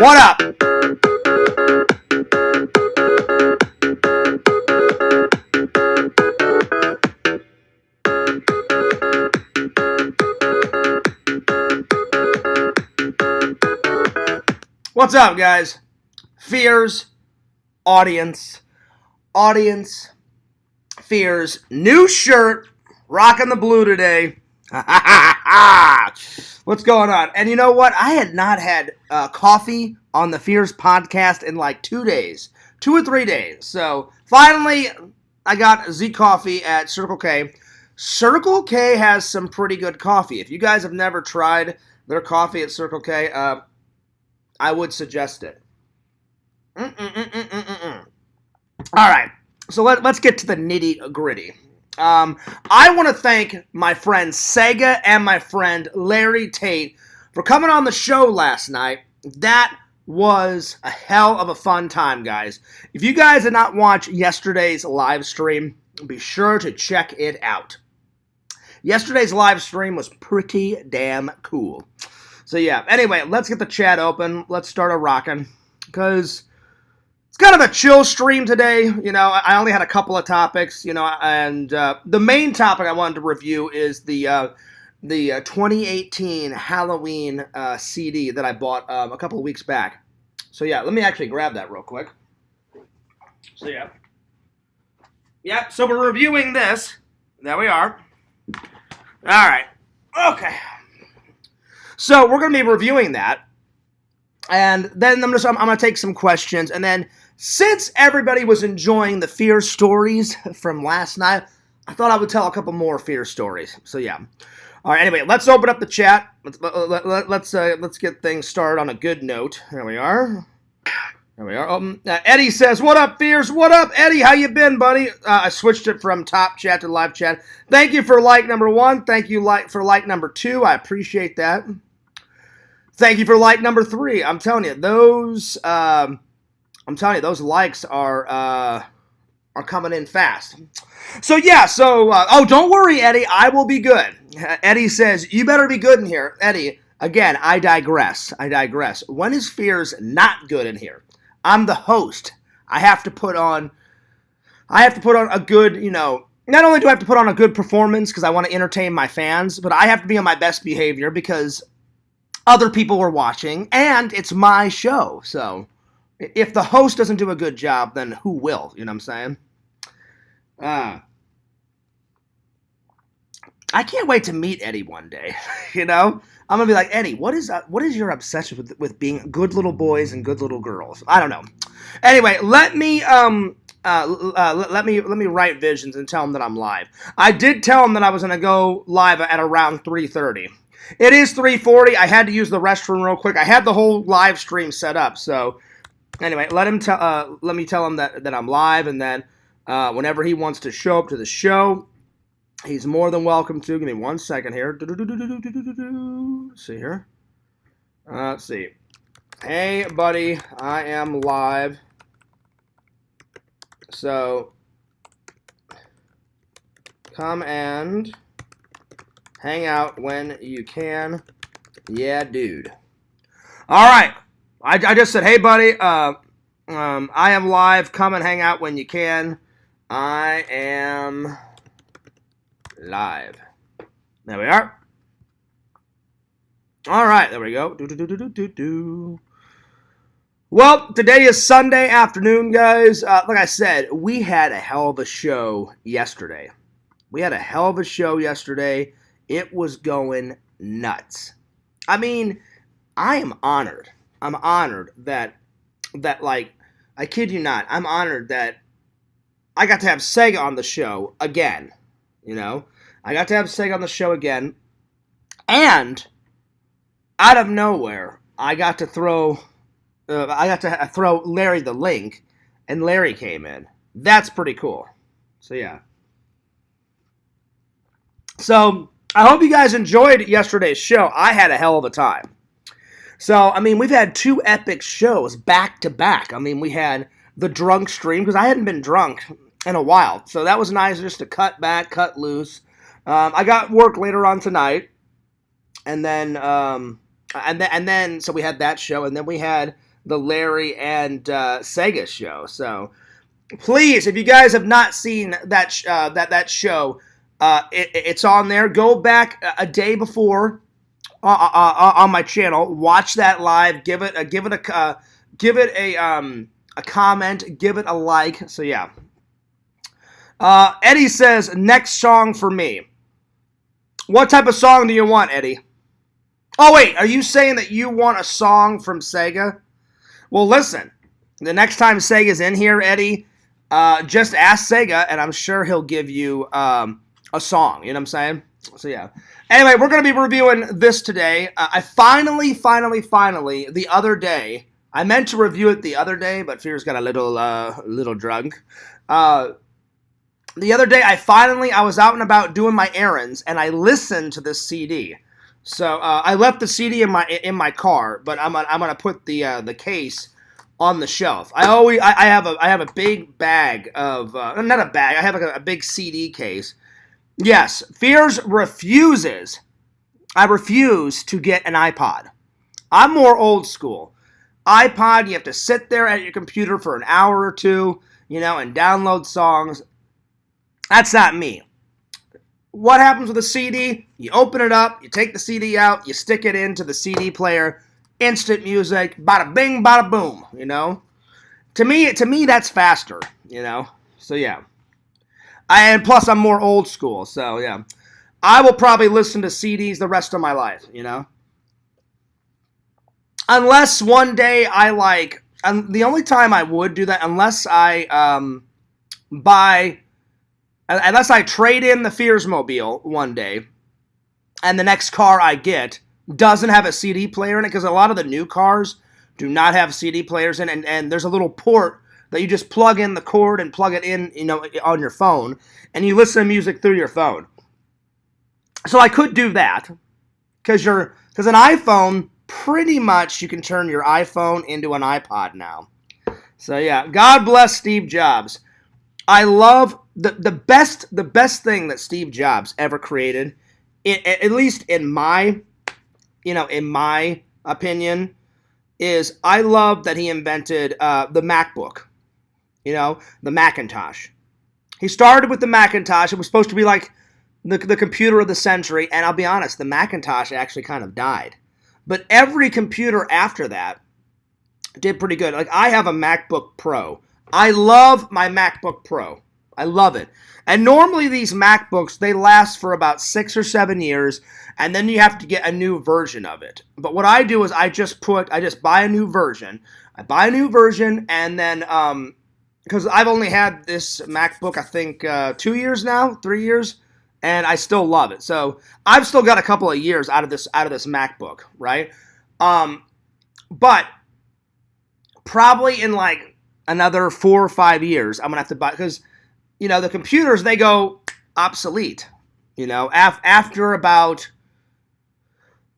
What up? What's up, guys? Fears, audience, Fears, new shirt, rocking the blue today. What's going on? And you know what? I had not had coffee on the Fears podcast in like 2 days, 2 or 3 days. So finally, I got Z coffee at Circle K. Circle K has some pretty good coffee. If you guys have never tried their coffee at Circle K, I would suggest it. All right, so let's get to the nitty gritty. I want to thank my friend Sega and my friend Larry Tate for coming on the show last night. That was a hell of a fun time, guys. If you guys did not watch yesterday's live stream, be sure to check it out. Yesterday's live stream was pretty damn cool. So yeah, anyway, let's get the chat open. Let's start a rocking, because it's kind of a chill stream today. You know, I only had a couple of topics, you know, and the main topic I wanted to review is the 2018 Halloween CD that I bought a couple of weeks back. So yeah, let me actually grab that real quick. So yeah. Yep, so we're reviewing this. There we are. All right. Okay. So we're going to be reviewing that. And then I'm going to take some questions. And then since everybody was enjoying the fear stories from last night, I thought I would tell a couple more fear stories. So yeah. All right. Anyway, let's open up the chat. Let's get things started on a good note. There we are. There we are. Eddie says, "What up, fears? What up, Eddie? How you been, buddy?" I switched it from top chat to live chat. Thank you for like number 1. Thank you for like number 2. I appreciate that. Thank you for like number 3. I'm telling you, those those likes are coming in fast. So yeah, oh, don't worry, Eddie, I will be good. Eddie says, "You better be good in here." Eddie, again, I digress. When is Fears not good in here? I'm the host. I have to put on a good, you know, not only do I have to put on a good performance because I want to entertain my fans, but I have to be on my best behavior because other people were watching, and it's my show. So if the host doesn't do a good job, then who will? You know what I'm saying? I can't wait to meet Eddie one day. You know, I'm gonna be like, Eddie, what is your obsession with being good little boys and good little girls? I don't know. Anyway, let me write visions and tell him that I'm live. I did tell him that I was gonna go live at around 3:30. It is 3:40. I had to use the restroom real quick. I had the whole live stream set up. So anyway, let me tell him that I'm live, and then whenever he wants to show up to the show, he's more than welcome to. Give me 1 second here. Let's see here. Let's see. Hey, buddy, I am live. So come and hang out when you can. Yeah, dude. All right. I just said, hey, buddy, I am live. Come and hang out when you can. I am live. There we are. All right, there we go. Well, today is Sunday afternoon, guys. Like I said, we had a hell of a show yesterday. It was going nuts. I mean, I am honored. I'm honored that like, I kid you not, I'm honored that I got to have Sega on the show again. You know, I got to have Sega on the show again, and out of nowhere, I got to throw Larry the link, and Larry came in. That's pretty cool. So yeah. So I hope you guys enjoyed yesterday's show. I had a hell of a time. So, I mean, we've had 2 epic shows back to back. I mean, we had the drunk stream, because I hadn't been drunk in a while. So that was nice just to cut back, cut loose. I got work later on tonight. And then so we had that show. And then we had the Larry and Sega show. So please, if you guys have not seen that that show, it's on there. Go back a day before on my channel. Watch that live. Give it a comment. Give it a like. So yeah. Eddie says next song for me. What type of song do you want, Eddie? Oh wait, are you saying that you want a song from Sega? Well, listen. The next time Sega's in here, Eddie, just ask Sega, and I'm sure he'll give you a song. You know what I'm saying? So yeah. Anyway, we're going to be reviewing this today. I finally, the other day, I meant to review it the other day, but Fears got a little drunk. The other day, I was out and about doing my errands, and I listened to this CD. So I left the CD in my car, but I'm gonna put the case on the shelf. I have a big bag of not a bag. I have a big CD case. Yes, Fears refuses. I refuse to get an iPod. I'm more old school. iPod, you have to sit there at your computer for an hour or two, and download songs. That's not me. What happens with a CD? You open it up, you take the CD out, you stick it into the CD player, instant music, bada bing, bada boom, To me, that's faster, So yeah. And plus, I'm more old school, so yeah. I will probably listen to CDs the rest of my life, Unless one day the only time I would do that, unless unless I trade in the Fears Mobile one day, and the next car I get doesn't have a CD player in it, because a lot of the new cars do not have CD players in it, and there's a little port that you just plug in the cord and plug it in, on your phone, and you listen to music through your phone. So I could do that, because an iPhone, pretty much you can turn your iPhone into an iPod now. So yeah, God bless Steve Jobs. I love the best thing that Steve Jobs ever created, at least in my opinion, is I love that he invented the MacBook, the Macintosh. He started with the Macintosh. It was supposed to be like the computer of the century, and I'll be honest, the Macintosh actually kind of died. But every computer after that did pretty good. Like, I have a MacBook Pro. I love my MacBook Pro. I love it. And normally these MacBooks, they last for about 6 or 7 years, and then you have to get a new version of it. But what I do is I just buy a new version. I buy a new version, and then, because I've only had this MacBook, I think, 2 years now, 3 years, and I still love it. So I've still got a couple of years out of this MacBook, right? But probably in like another 4 or 5 years, I'm going to have to buy, because, the computers, they go obsolete, after about,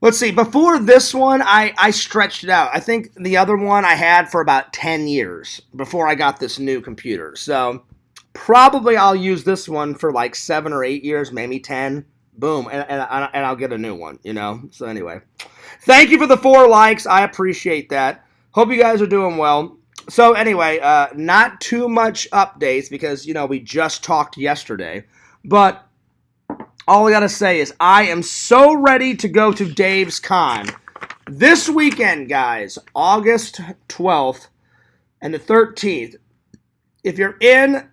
let's see, before this one, I stretched it out. I think the other one I had for about 10 years before I got this new computer. So probably I'll use this one for like 7 or 8 years, maybe 10. Boom, and I'll get a new one, So anyway, thank you for the 4 likes. I appreciate that. Hope you guys are doing well. So anyway, not too much updates because, we just talked yesterday. But all I got to say is I am so ready to go to Dave's Con. This weekend, guys, August 12th and the 13th. If you're in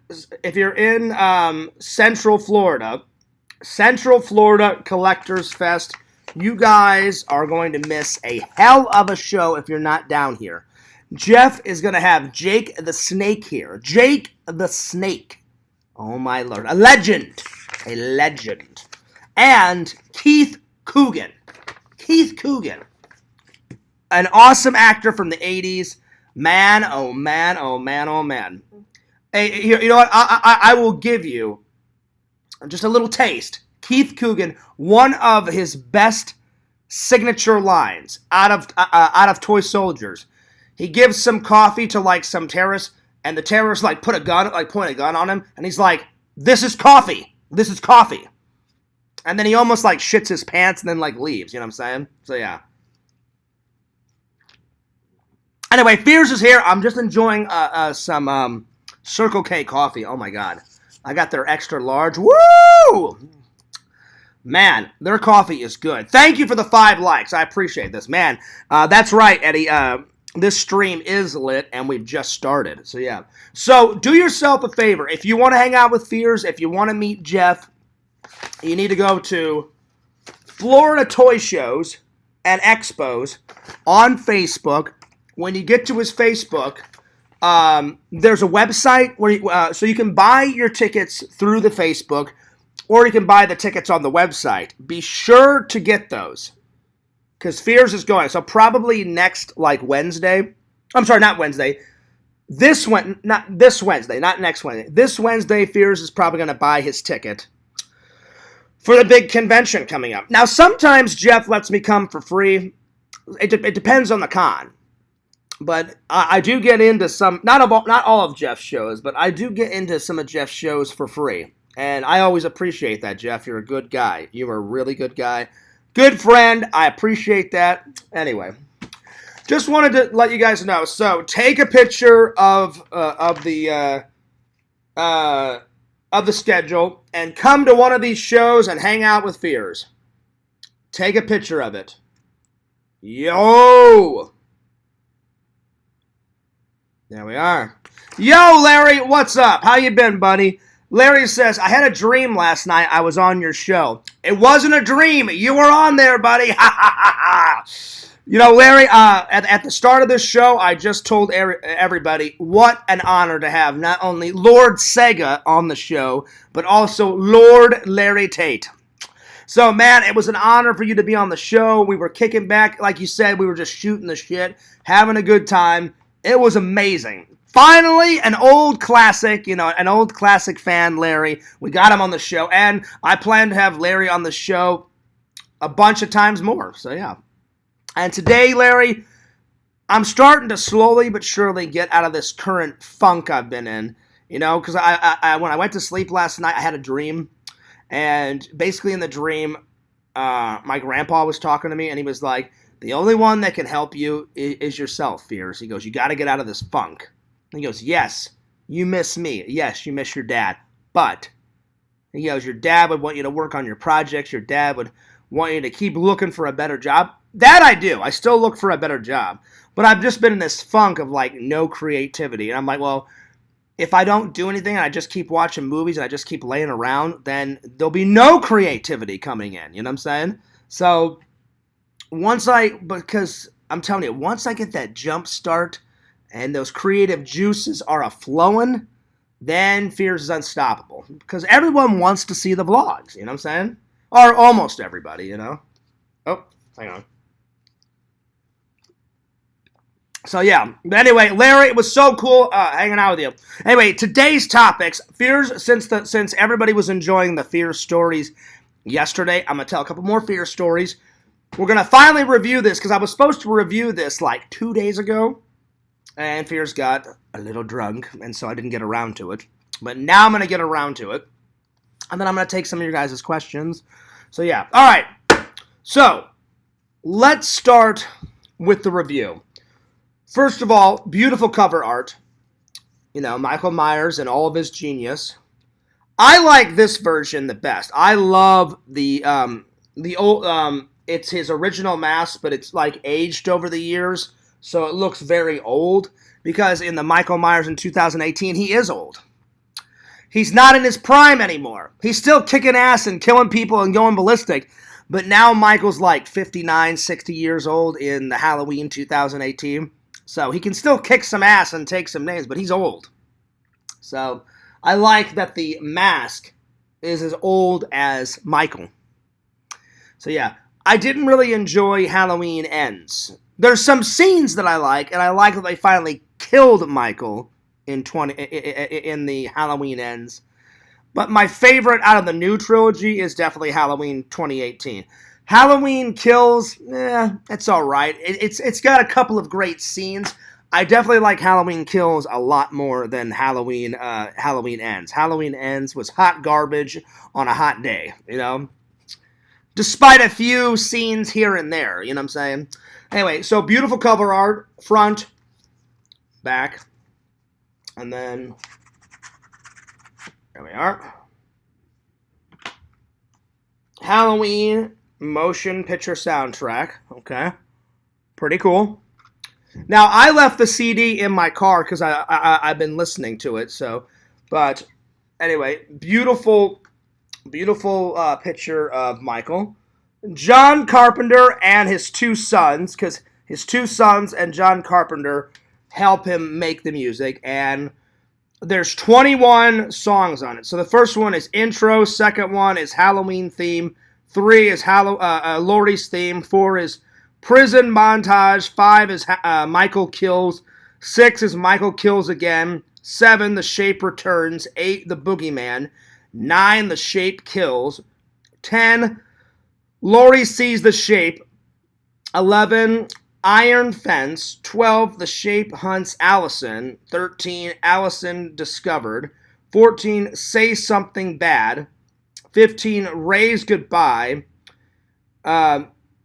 Central Florida Collectors Fest, you guys are going to miss a hell of a show if you're not down here. Jeff is going to have Jake the Snake here. Jake the Snake. Oh my lord. A legend. And Keith Coogan. An awesome actor from the 80s. Man, oh man, oh man, oh man. Hey, you know what? I will give you just a little taste. Keith Coogan, one of his best signature lines out of Toy Soldiers. He gives some coffee to like some terrorist, and the terrorist point a gun on him, and he's like, "This is coffee. This is coffee." And then he almost shits his pants and then leaves. You know what I'm saying? So yeah. Anyway, Fears is here. I'm just enjoying some Circle K coffee. Oh my god, I got their extra large. Woo! Man, their coffee is good. Thank you for the 5 likes. I appreciate this. Man, that's right, Eddie. This stream is lit, and we've just started. So, yeah. So, do yourself a favor. If you want to hang out with Fears, if you want to meet Jeff, you need to go to Florida Toy Shows and Expos on Facebook. When you get to his Facebook, there's a website where so you can buy your tickets through the Facebook, or you can buy the tickets on the website. Be sure to get those, because Fears is going. So probably next, like, Wednesday. I'm sorry, not Wednesday. Not this Wednesday, not next Wednesday. This Wednesday, Fears is probably going to buy his ticket for the big convention coming up. Now, sometimes Jeff lets me come for free. It depends on the con. But I do get into some, not all of Jeff's shows, but I do get into some of Jeff's shows for free. And I always appreciate that, Jeff. You're a good guy. You are a really good guy. Good friend. I appreciate that. Anyway, just wanted to let you guys know. So take a picture of the schedule and come to one of these shows and hang out with Fears. Take a picture of it. Yo! There we are. Yo, Larry, what's up? How you been, buddy? Larry says, I had a dream last night I was on your show. It wasn't a dream. You were on there, buddy. Ha, ha, ha, ha. You know, Larry, at the start of this show, I just told everybody what an honor to have not only Lord Sega on the show, but also Lord Larry Tate. So, man, it was an honor for you to be on the show. We were kicking back. Like you said, we were just shooting the shit, having a good time. It was amazing. Finally, an old classic, an old classic fan, Larry. We got him on the show, and I plan to have Larry on the show a bunch of times more, so yeah. And today, Larry, I'm starting to slowly but surely get out of this current funk I've been in, because I when I went to sleep last night, I had a dream, and basically in the dream, my grandpa was talking to me, and he was like, the only one that can help you is yourself, Fears. He goes, you got to get out of this funk. He goes, yes, you miss me. Yes, you miss your dad. But, he goes, your dad would want you to work on your projects. Your dad would want you to keep looking for a better job. That I do. I still look for a better job. But I've just been in this funk of, like, no creativity. And I'm like, well, if I don't do anything and I just keep watching movies and I just keep laying around, then there'll be no creativity coming in. You know what I'm saying? So, because I'm telling you, once I get that jump start and those creative juices are a-flowing, then Fears is unstoppable. Because everyone wants to see the vlogs, you know what I'm saying? Or almost everybody, Oh, hang on. So, yeah. But anyway, Larry, it was so cool hanging out with you. Anyway, today's topics. Fears, since everybody was enjoying the Fears stories yesterday, I'm going to tell a couple more Fears stories. We're going to finally review this, because I was supposed to review this like 2 days ago. And Fears got a little drunk, and so I didn't get around to it. But now I'm going to get around to it. And then I'm going to take some of your guys' questions. So, yeah. All right. So, let's start with the review. First of all, beautiful cover art. Michael Myers and all of his genius. I like this version the best. I love the old, it's his original mask, but it's like aged over the years. So it looks very old, because in the Michael Myers in 2018, he is old. He's not in his prime anymore. He's still kicking ass and killing people and going ballistic. But now Michael's like 59, 60 years old in the Halloween 2018. So he can still kick some ass and take some names, but he's old. So I like that the mask is as old as Michael. So yeah, I didn't really enjoy Halloween Ends. There's some scenes that I like, and I like that they finally killed Michael in the Halloween Ends. But my favorite out of the new trilogy is definitely Halloween 2018. Halloween Kills, it's all right. It's got a couple of great scenes. I definitely like Halloween Kills a lot more than Halloween Ends. Halloween Ends was hot garbage on a hot day, Despite a few scenes here and there, you know what I'm saying? Anyway, so beautiful cover art, front, back. And then, there we are. Halloween motion picture soundtrack. Okay. Pretty cool. Now, I left the CD in my car because I've been listening to it. So, but anyway, beautiful picture of Michael. John Carpenter and his two sons, because his two sons and John Carpenter help him make the music, and there's 21 songs on it. So the first one is intro, second one is Halloween theme, 3 is Laurie's theme, 4 is prison montage, 5 is Michael kills, 6 is Michael kills again, 7 the shape returns, 8 the boogeyman, 9 the shape kills, 10 Laurie sees the shape, 11 iron fence, 12 the shape hunts Allison, 13 Allison discovered, 14 say something bad, 15 Ray's goodbye,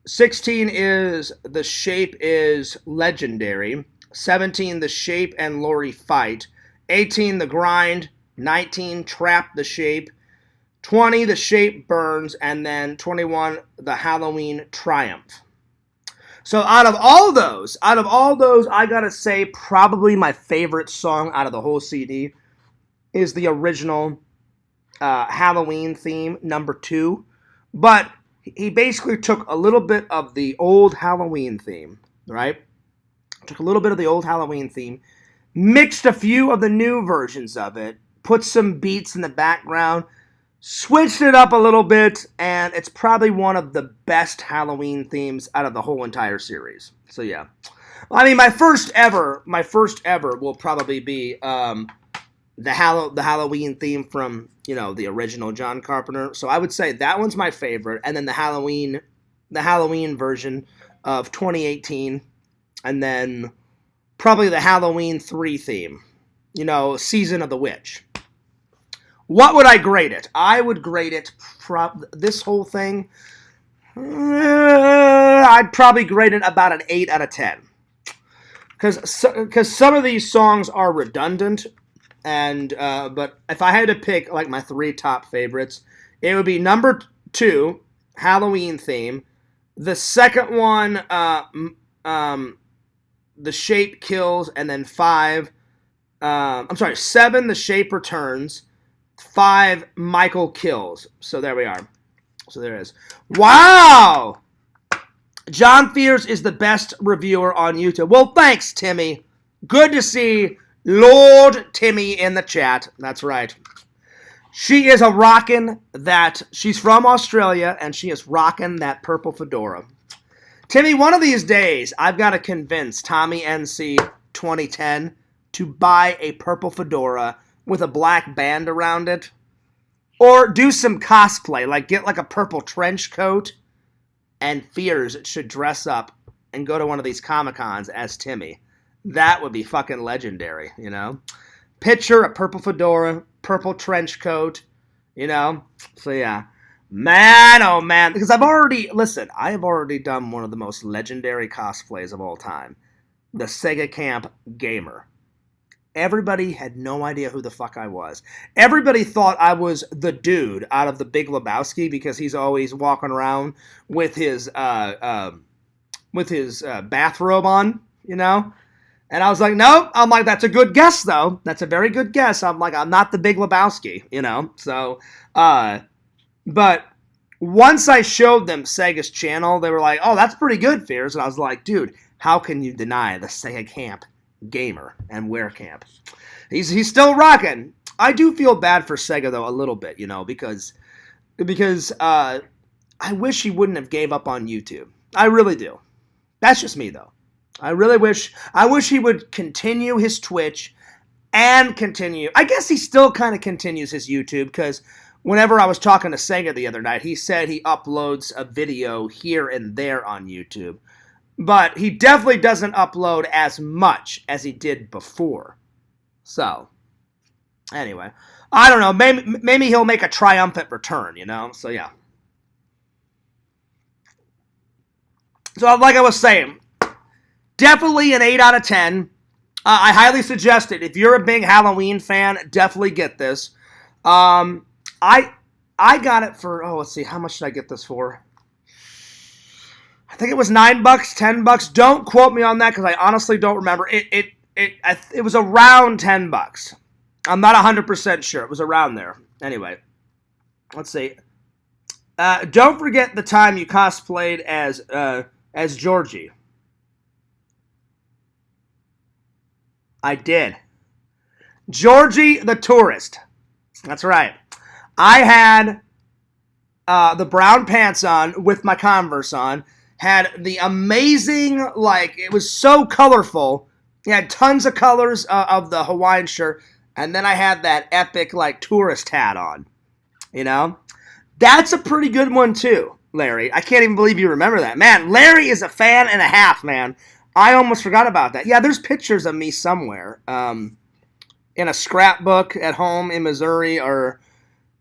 16 is the shape is legendary, 17 the shape and Laurie fight, 18 the grind, 19 trap the shape, 20 the shape burns, and then 21 the Halloween triumph. So out of all those, I gotta say probably my favorite song out of the whole CD is the original Halloween theme, number 2. But he basically took a little bit of the old Halloween theme, right? Took a little bit of the old Halloween theme, mixed a few of the new versions of it, put some beats in the background, switched it up a little bit, and it's probably one of the best Halloween themes out of the whole entire series. So yeah. I mean, my first ever will probably be the Halloween theme from, the original John Carpenter. So I would say that one's my favorite, and then the Halloween version of 2018, and then probably the Halloween 3 theme, Season of the Witch. What would I grade it? I would grade it, this whole thing, I'd probably grade it about an 8 out of 10. Because some of these songs are redundant, and but if I had to pick like my 3 top favorites, it would be number 2, Halloween theme. The second one, The Shape Kills, and then 7, The Shape Returns. 5, Michael kills. So there we are. So there it is. Wow! John Fears is the best reviewer on YouTube. Well, thanks, Timmy. Good to see Lord Timmy in the chat. That's right. She is she's from Australia, and she is rocking that purple fedora. Timmy, one of these days, I've got to convince Tommy NC 2010 to buy a purple fedora with a black band around it, or do some cosplay, like get like a purple trench coat, and Fears should dress up and go to one of these Comic-Cons as Timmy. That would be fucking legendary, Picture a purple fedora, purple trench coat, So yeah, man, oh man, because I have already done one of the most legendary cosplays of all time, the Sega Camp Gamer. Everybody had no idea who the fuck I was. Everybody thought I was the dude out of The Big Lebowski because he's always walking around with his bathrobe on, And I was like, nope. I'm like, that's a good guess, though. That's a very good guess. I'm like, I'm not The Big Lebowski, So, but once I showed them Sega's channel, they were like, oh, that's pretty good, Fears. And I was like, dude, how can you deny the Sega Camp Gamer and Werecamp? He's still rocking. I do feel bad for Sega though a little bit, because I wish he wouldn't have gave up on YouTube. I really do. That's just me though. I wish he would continue his Twitch and continue. I guess he still kind of continues his YouTube, because whenever I was talking to Sega the other night, he said he uploads a video here and there on YouTube. But he definitely doesn't upload as much as he did before. So, anyway. I don't know. Maybe he'll make a triumphant return, So, yeah. So, like I was saying, definitely an 8 out of 10. I highly suggest it. If you're a big Halloween fan, definitely get this. I got it for, let's see, how much did I get this for? I think it was $9, $10. Don't quote me on that because I honestly don't remember. It was around $10. I'm not 100% sure. It was around there. Anyway, let's see. Don't forget the time you cosplayed as Georgie. I did. Georgie the tourist. That's right. I had the brown pants on with my Converse on. Had the amazing, it was so colorful. It had tons of colors of the Hawaiian shirt. And then I had that epic, tourist hat on. You know? That's a pretty good one, too, Larry. I can't even believe you remember that. Man, Larry is a fan and a half, man. I almost forgot about that. Yeah, there's pictures of me somewhere. In a scrapbook at home in Missouri, or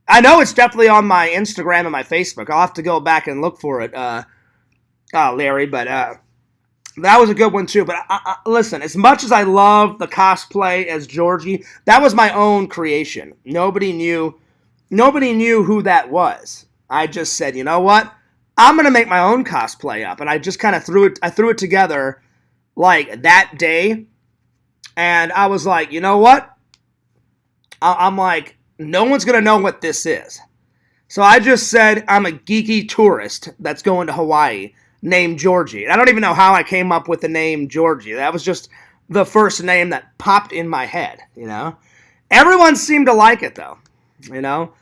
I know it's definitely on my Instagram and my Facebook. I'll have to go back and look for it, Larry, but that was a good one too. But listen, as much as I love the cosplay as Georgie, that was my own creation. Nobody knew who that was. I just said, you know what? I'm gonna make my own cosplay up, and I just kind of threw it together that day, and I was like, you know what? I'm like, no one's going to know what this is. So I just said I'm a geeky tourist that's going to Hawaii named Georgie. I don't even know how I came up with the name Georgie. That was just the first name that popped in my head, you know. Everyone seemed to like it, though, you know.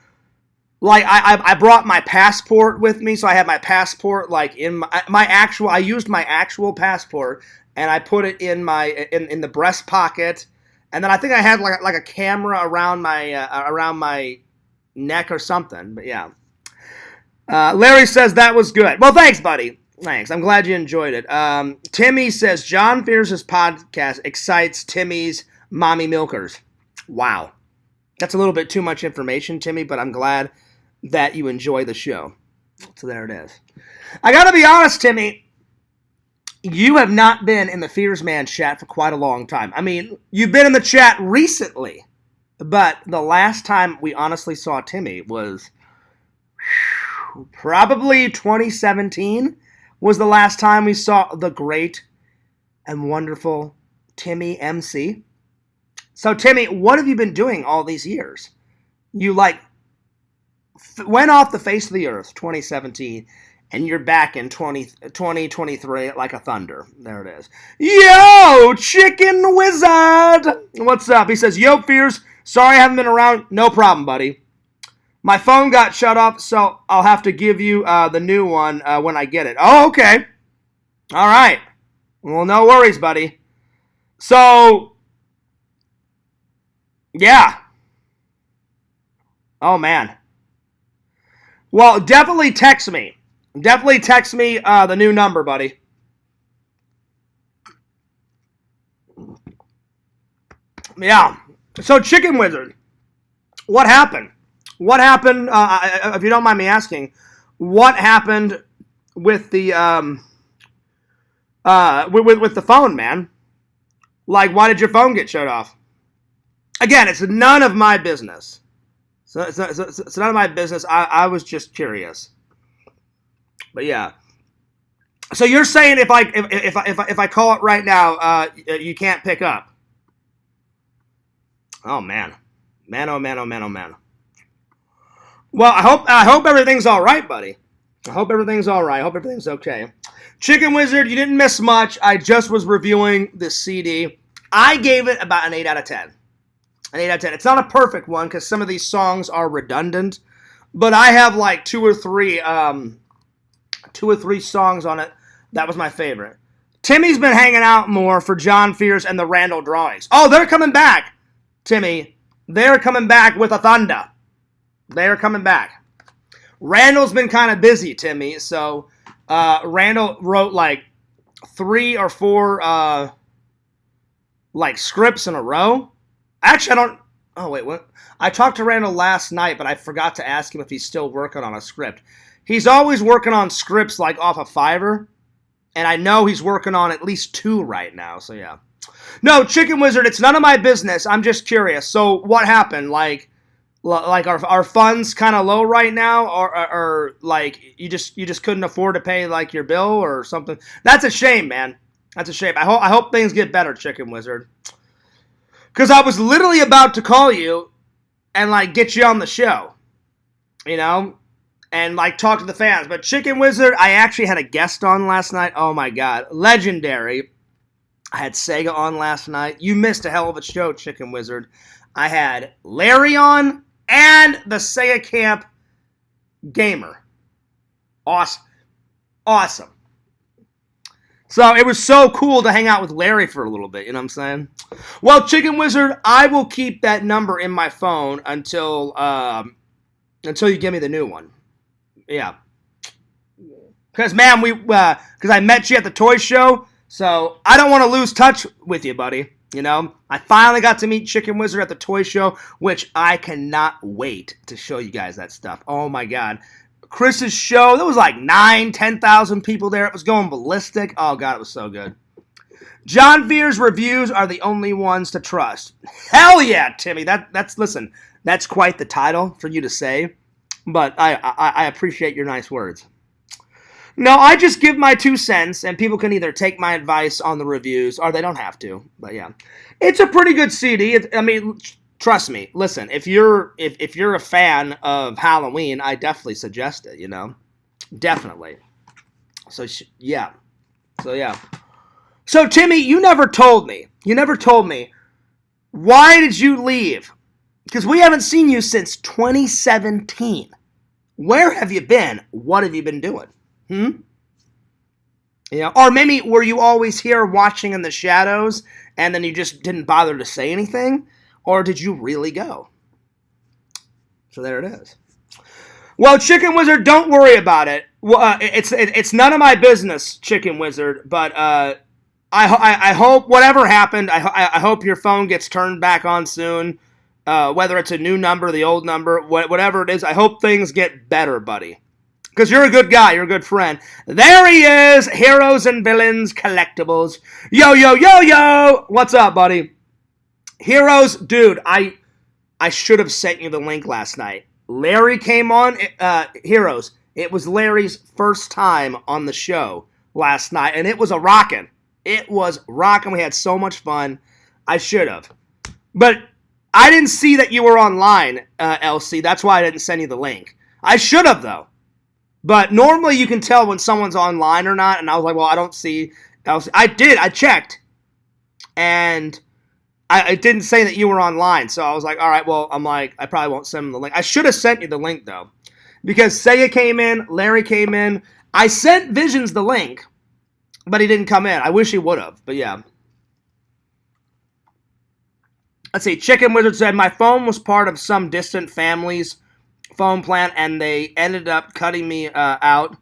I brought my passport with me, so I had my passport, in I used my actual passport, and I put it in in the breast pocket. And then I think I had like a camera around my neck or something. But yeah. Larry says that was good. Well, thanks, buddy. Thanks. I'm glad you enjoyed it. Timmy says John Fierce's podcast excites Timmy's mommy milkers. Wow. That's a little bit too much information, Timmy, but I'm glad that you enjoy the show. So there it is. I got to be honest, Timmy. You have not been in the Fears Man chat for quite a long time. I mean, you've been in the chat recently, but the last time we honestly saw Timmy was probably 2017 was the last time we saw the great and wonderful Timmy MC. So, Timmy, what have you been doing all these years? You, went off the face of the earth 2017, and you're back in 2023 like a thunder. There it is. Yo, Chicken Wizard! What's up? He says, yo, Fears. Sorry I haven't been around. No problem, buddy. My phone got shut off, so I'll have to give you the new one when I get it. Oh, okay. All right. Well, no worries, buddy. So, yeah. Oh, man. Well, definitely text me. Definitely text me the new number, buddy. Yeah. So, Chicken Wizard, what happened? What happened, if you don't mind me asking, what happened with the with the phone, man? Why did your phone get shut off? Again, it's none of my business. So it's none of my business. I was just curious. But yeah. So you're saying if I call it right now, you can't pick up? Oh man, oh man. Well, I hope everything's all right, buddy. I hope everything's all right. I hope everything's okay. Chicken Wizard, you didn't miss much. I just was reviewing this CD. I gave it about an 8 out of 10. An 8 out of 10. It's not a perfect one because some of these songs are redundant, but I have two or three songs on it. That was my favorite. Timmy's been hanging out more for John Fierce and the Randall drawings. Oh, they're coming back, Timmy. They're coming back with a thunder. They're coming back. Randall's been kind of busy, Timmy, so Randall wrote 3 or 4 scripts in a row. Actually, I don't... Oh, wait, what? I talked to Randall last night, but I forgot to ask him if he's still working on a script. He's always working on scripts off of Fiverr, and I know he's working on at least 2 right now, so yeah. No, Chicken Wizard, it's none of my business. I'm just curious. So what happened? Like our funds kind of low right now, or like you just couldn't afford to pay like your bill or something? That's a shame, man. That's a shame. I hope things get better, Chicken Wizard. Because I was literally about to call you and like get you on the show, you know, and like talk to the fans. But Chicken Wizard, I actually had a guest on last night. Oh my god, legendary. I had Sega on last night. You missed a hell of a show, Chicken Wizard. I had Larry on and the Sega Camp Gamer. Awesome. Awesome. So it was so cool to hang out with Larry for a little bit, you know what I'm saying? Well, Chicken Wizard, I will keep that number in my phone until you give me the new one. Yeah. Because, man, because I met you at the toy show, so I don't want to lose touch with you, buddy. You know, I finally got to meet Chicken Wizard at the toy show, which I cannot wait to show you guys that stuff. Oh, my God. Chris's show, there was like 10,000 people there. It was going ballistic. Oh, God, it was so good. John Veer's reviews are the only ones to trust. Hell yeah, Timmy. Listen, that's quite the title for you to say, but I appreciate your nice words. No, I just give my 2 cents, and people can either take my advice on the reviews, or they don't have to. But yeah, it's a pretty good CD. I mean, trust me. Listen, if you're a fan of Halloween, I definitely suggest it. You know, definitely. So yeah. So Timmy, you never told me. Why did you leave? Because we haven't seen you since 2017. Where have you been? What have you been doing? Yeah, or maybe were you always here watching in the shadows and then you just didn't bother to say anything? Or did you really go? So there it is. Well, Chicken Wizard, don't worry about it. It's none of my business, Chicken Wizard, but I hope whatever happened, I hope your phone gets turned back on soon. Whether it's a new number, the old number, whatever it is, I hope things get better, buddy. Because you're a good guy. You're a good friend. There he is. Heroes and Villains Collectibles. Yo. What's up, buddy? Heroes. Dude, I should have sent you the link last night. Larry came on. Heroes. It was Larry's first time on the show last night. And it was a rockin'. It was rockin'. We had so much fun. I should have. But I didn't see that you were online, LC. That's why I didn't send you the link. I should have, though. But normally you can tell when someone's online or not, and I was like, well, I don't see. I did. I checked, and it didn't say that you were online. So I was like, all right, well, I'm like, I probably won't send him the link. I should have sent you the link, though, because Seiya came in, Larry came in. I sent Visions the link, but he didn't come in. I wish he would have, but yeah. Let's see. Chicken Wizard said, my phone was part of some distant family's phone plan, and they ended up cutting me out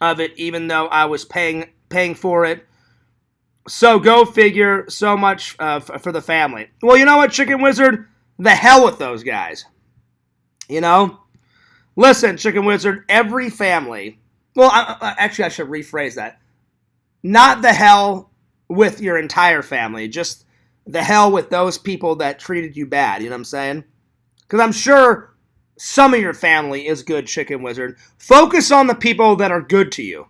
of it, even though I was paying for it. So go figure. So much for the family. Well, you know what, Chicken Wizard? The hell with those guys. You know? Listen, Chicken Wizard, every family... Well, actually, I should rephrase that. Not the hell with your entire family. Just the hell with those people that treated you bad. You know what I'm saying? Because I'm sure... some of your family is good, Chicken Wizard. Focus on the people that are good to you.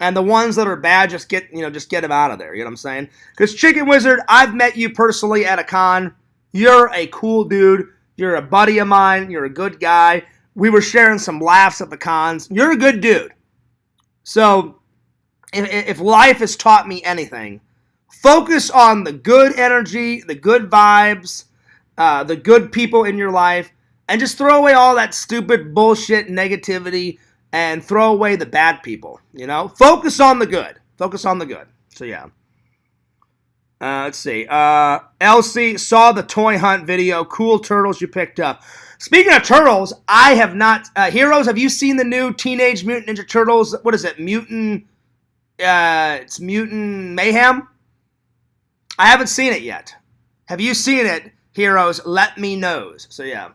And the ones that are bad, just get them out of there. You know what I'm saying? Because Chicken Wizard, I've met you personally at a con. You're a cool dude. You're a buddy of mine. You're a good guy. We were sharing some laughs at the cons. You're a good dude. So, if life has taught me anything, focus on the good energy, the good vibes, the good people in your life. And just throw away all that stupid bullshit negativity and throw away the bad people, you know? Focus on the good. So, yeah. Let's see. LC saw the toy hunt video. Cool turtles you picked up. Speaking of turtles, I have not... Heroes, have you seen the new Teenage Mutant Ninja Turtles? What is it? It's Mutant Mayhem? I haven't seen it yet. Have you seen it, Heroes? Let me know. So, yeah.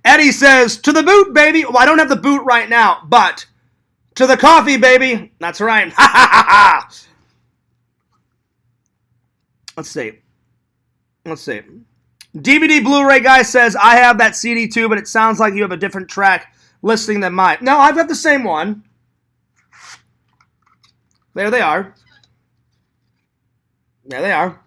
Eddie says, to the boot, baby. Well, I don't have the boot right now, but to the coffee, baby. That's right. Let's see. DVD Blu-ray guy says, I have that CD too, but it sounds like you have a different track listing than mine. No, I've got the same one. There they are. There they are.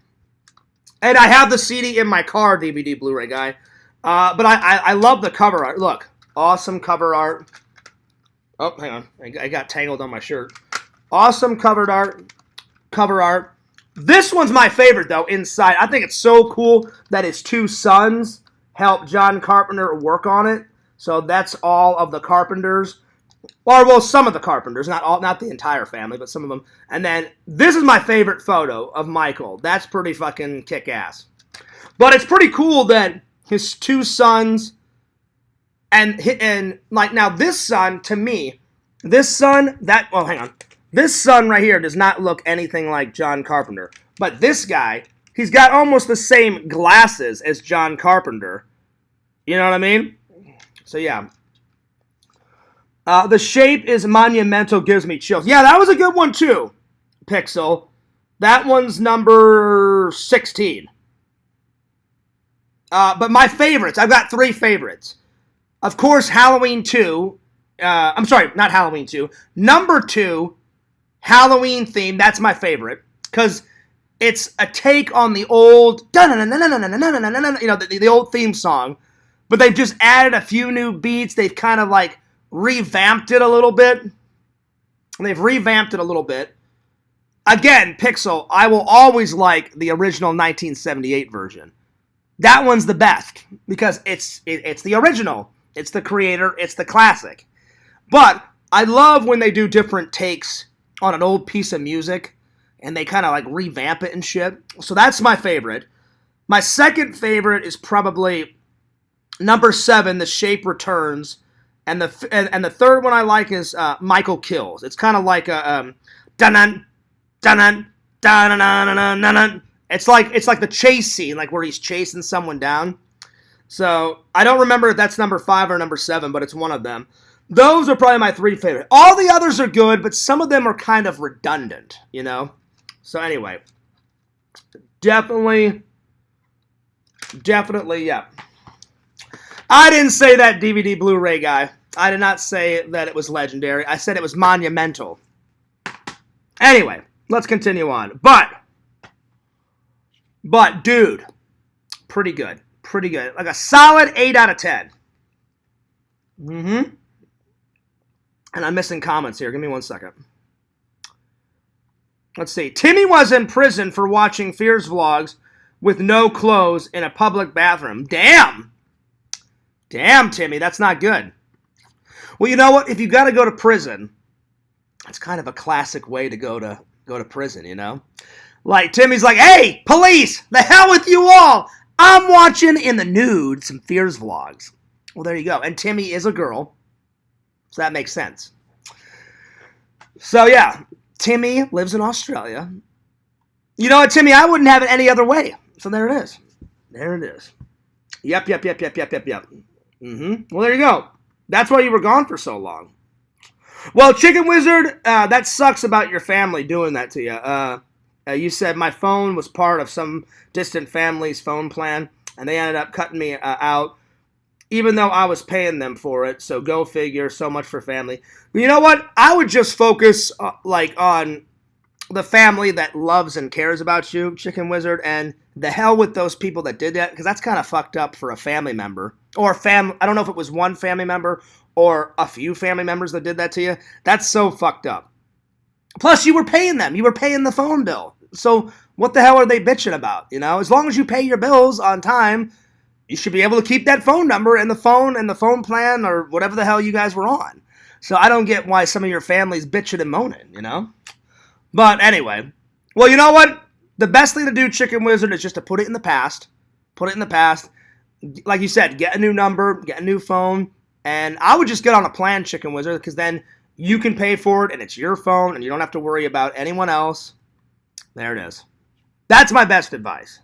And I have the CD in my car, DVD Blu-ray guy. But I love the cover art. Look, awesome cover art. Oh, hang on. I got tangled on my shirt. Awesome cover art. This one's my favorite, though, inside. I think it's so cool that his two sons helped John Carpenter work on it. So that's all of the Carpenters. Or, well, some of the Carpenters. Not the entire family, but some of them. And then, this is my favorite photo of Michael. That's pretty fucking kick-ass. But it's pretty cool that his two sons, and like, now this son, to me, this son right here does not look anything like John Carpenter. But this guy, he's got almost the same glasses as John Carpenter. You know what I mean? So, yeah. The shape is monumental, gives me chills. Yeah, that was a good one, too, Pixel. That one's number 16. But my favorites, I've got 3 favorites. Of course, Halloween 2. I'm sorry, not Halloween 2. Number 2, Halloween theme. That's my favorite. Because it's a take on the old, the old theme song. But they've just added a few new beats. They've kind of like revamped it a little bit. Again, Pixel, I will always like the original 1978 version. That one's the best because it's the original. It's the creator. It's the classic. But I love when they do different takes on an old piece of music and they kind of like revamp it and shit. So that's my favorite. My second favorite is probably number 7, The Shape Returns. And the third one I like is Michael Kills. It's kind of like a dun-dun, dun-dun, dun-dun, dun-dun. It's like the chase scene, like where he's chasing someone down. So I don't remember if that's number 5 or number 7, but it's one of them. Those are probably my 3 favorite. All the others are good, but some of them are kind of redundant, you know? So anyway, definitely, yeah. I didn't say that, DVD Blu-ray guy. I did not say that it was legendary. I said it was monumental. Anyway, let's continue on. But, dude, pretty good. Like a solid 8 out of 10. And I'm missing comments here. Give me 1 second. Let's see. Timmy was in prison for watching Fears vlogs with no clothes in a public bathroom. Damn, Timmy, that's not good. Well, you know what? If you got to go to prison, it's kind of a classic way to go to prison, you know? Like, Timmy's like, hey, police, the hell with you all. I'm watching in the nude some Fears vlogs. Well, there you go. And Timmy is a girl, so that makes sense. So, yeah, Timmy lives in Australia. You know what, Timmy? I wouldn't have it any other way. So there it is. Yep. Well, there you go. That's why you were gone for so long. Well, Chicken Wizard, that sucks about your family doing that to you. You said my phone was part of some distant family's phone plan, and they ended up cutting me out, even though I was paying them for it. So go figure. So much for family. But you know what? I would just focus on the family that loves and cares about you, Chicken Wizard, and the hell with those people that did that, because that's kind of fucked up for a family member. Or I don't know if it was one family member or a few family members that did that to you. That's so fucked up. Plus, you were paying them. You were paying the phone bill. So what the hell are they bitching about? You know, as long as you pay your bills on time, you should be able to keep that phone number and the phone plan or whatever the hell you guys were on. So I don't get why some of your family's bitching and moaning, you know? But anyway, well, you know what? The best thing to do, Chicken Wizard, is just to put it in the past. Like you said, get a new number, get a new phone, and I would just get on a plan, Chicken Wizard, because then you can pay for it, and it's your phone, and you don't have to worry about anyone else. There it is. That's my best advice.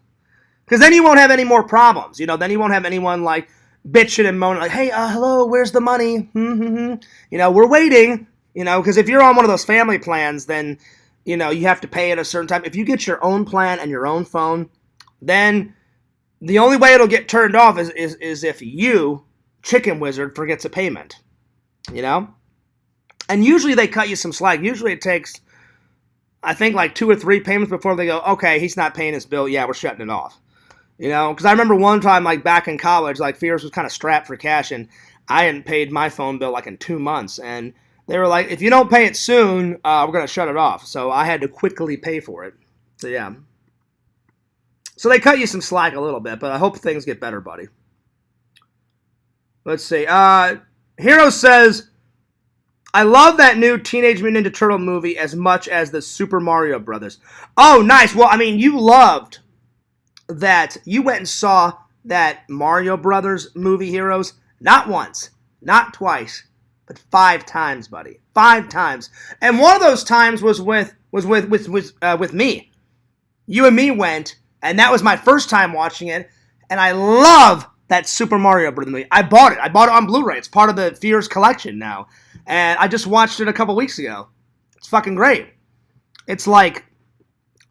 Because then you won't have any more problems. You know, then you won't have anyone, like, bitching and moaning, like, hey, hello, where's the money? You know, we're waiting. You know, because if you're on one of those family plans, then, you have to pay at a certain time. If you get your own plan and your own phone, then the only way it'll get turned off is if you, Chicken Wizard, forgets a payment. And usually they cut you some slack. Usually it takes, I think, like 2 or 3 payments before they go, okay, he's not paying his bill. Yeah, we're shutting it off. Because I remember one time, like back in college, like Fierce was kind of strapped for cash, and I hadn't paid my phone bill like in 2 months. And they were like, if you don't pay it soon, we're going to shut it off. So I had to quickly pay for it. So yeah. So they cut you some slack a little bit, but I hope things get better, buddy. Let's see. Hero says, I love that new Teenage Mutant Ninja Turtle movie as much as the Super Mario Brothers. Oh, nice. Well, I mean, you loved that. You went and saw that Mario Brothers movie, Heroes, not once, not twice, but 5 times, buddy. 5 times. And one of those times was with me. You and me went, and that was my first time watching it, and I love that Super Mario Brothers movie. I bought it. I bought it on Blu-ray. It's part of the Fears collection now. And I just watched it a couple weeks ago. It's fucking great. It's like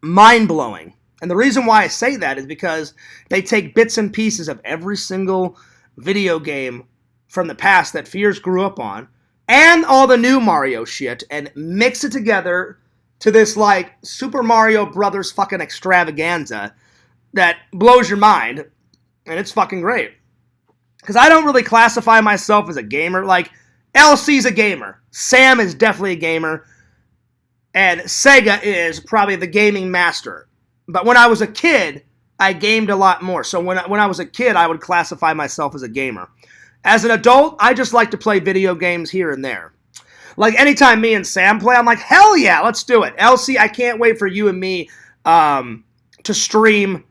mind-blowing. And the reason why I say that is because they take bits and pieces of every single video game from the past that Fears grew up on, and all the new Mario shit, and mix it together to this like Super Mario Brothers fucking extravaganza that blows your mind. And it's fucking great. Because I don't really classify myself as a gamer. Like, LC's a gamer. Sam is definitely a gamer. And Sega is probably the gaming master. But when I was a kid, I gamed a lot more. So when I was a kid, I would classify myself as a gamer. As an adult, I just like to play video games here and there. Like, anytime me and Sam play, I'm like, hell yeah, let's do it. LC, I can't wait for you and me to stream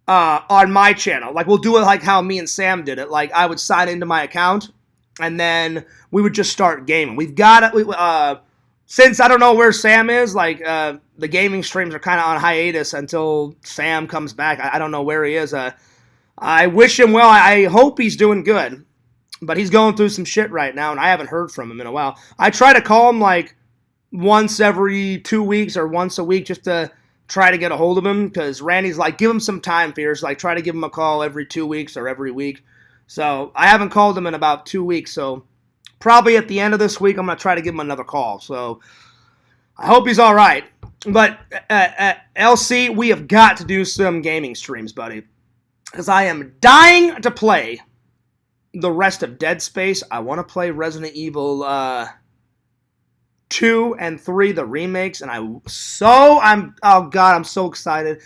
on my channel. Like, we'll do it like how me and Sam did it. Like, I would sign into my account, and then we would just start gaming. We've got it. Since I don't know where Sam is, like, the gaming streams are kind of on hiatus until Sam comes back. I don't know where he is. I wish him well. I hope he's doing good. But he's going through some shit right now, and I haven't heard from him in a while. I try to call him, like, once every 2 weeks or once a week just to try to get a hold of him, because Randy's like, give him some time, Fierce. Like, try to give him a call every 2 weeks or every week. So I haven't called him in about 2 weeks, so probably at the end of this week, I'm going to try to give him another call. So I hope he's all right. But LC, we have got to do some gaming streams, buddy, because I am dying to play the rest of Dead Space. I want to play Resident Evil 2 and 3, the remakes, and I'm so excited.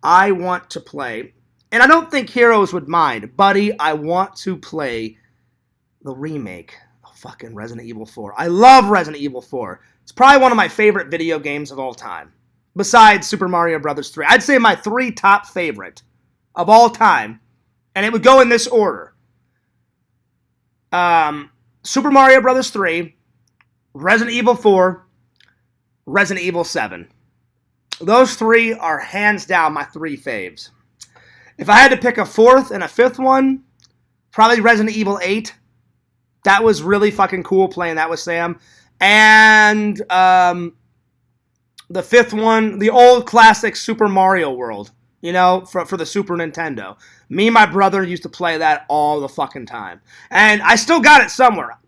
I want to play, and I don't think Heroes would mind, buddy. I want to play the remake of fucking Resident Evil 4. I love Resident Evil 4. It's probably one of my favorite video games of all time, besides Super Mario Bros. 3. I'd say my 3 top favorite of all time, and it would go in this order. Super Mario Bros. 3, Resident Evil 4, Resident Evil 7. Those 3 are hands down my 3 faves. If I had to pick a 4th and a 5th one, probably Resident Evil 8. That was really fucking cool playing that with Sam. And the 5th one, the old classic Super Mario World, for the Super Nintendo. Me and my brother used to play that all the fucking time. And I still got it somewhere.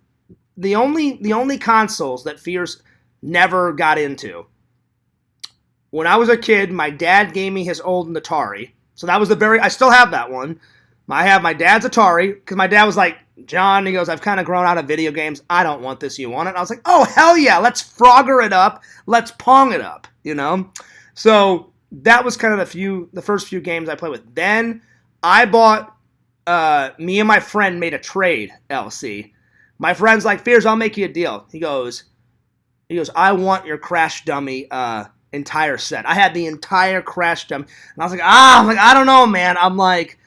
The only consoles that Fierce never got into. When I was a kid, my dad gave me his old Atari. So that was I still have that one. I have my dad's Atari, because my dad was like, John, he goes, I've kind of grown out of video games. I don't want this. You want it? And I was like, oh, hell yeah. Let's Frogger it up. Let's Pong it up, So that was kind of the first few games I played with. Then I bought, me and my friend made a trade, LC. My friend's like, Fears, I'll make you a deal. He goes, I want your Crash Dummy entire set. I had the entire Crash Dummy. And I was like, I don't know, man. I'm like,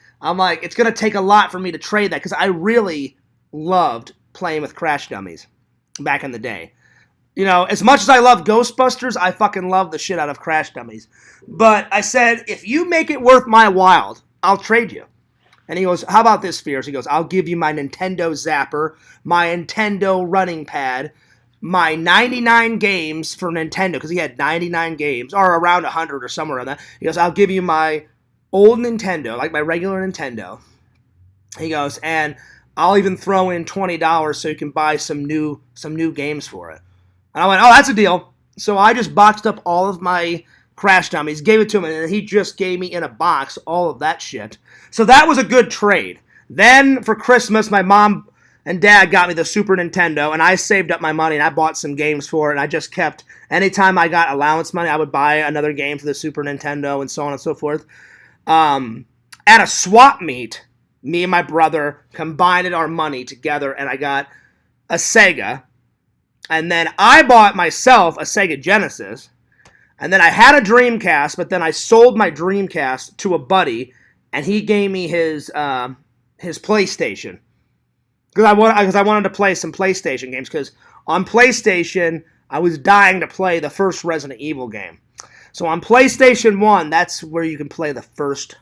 it's going to take a lot for me to trade that, because I really loved playing with Crash Dummies back in the day. As much as I love Ghostbusters, I fucking love the shit out of Crash Dummies. But I said, if you make it worth my while, I'll trade you. And he goes, how about this, Fierce? He goes, I'll give you my Nintendo Zapper, my Nintendo running pad, my 99 games for Nintendo, because he had 99 games, or around 100 or somewhere around that. He goes, I'll give you my old Nintendo, like my regular Nintendo. He goes, and I'll even throw in $20 so you can buy some new games for it. And I went, oh, that's a deal. So I just boxed up all of my Crash Dummies, gave it to him, and he just gave me in a box all of that shit. So that was a good trade. Then for Christmas, my mom and dad got me the Super Nintendo, and I saved up my money, and I bought some games for it, and I just kept, anytime I got allowance money, I would buy another game for the Super Nintendo, and so on and so forth. At a swap meet, me and my brother combined our money together, and I got a Sega, and then I bought myself a Sega Genesis, and then I had a Dreamcast, but then I sold my Dreamcast to a buddy, and he gave me his PlayStation. Because I wanted to play some PlayStation games, because on PlayStation, I was dying to play the first Resident Evil game. So on PlayStation 1, that's where you can play the first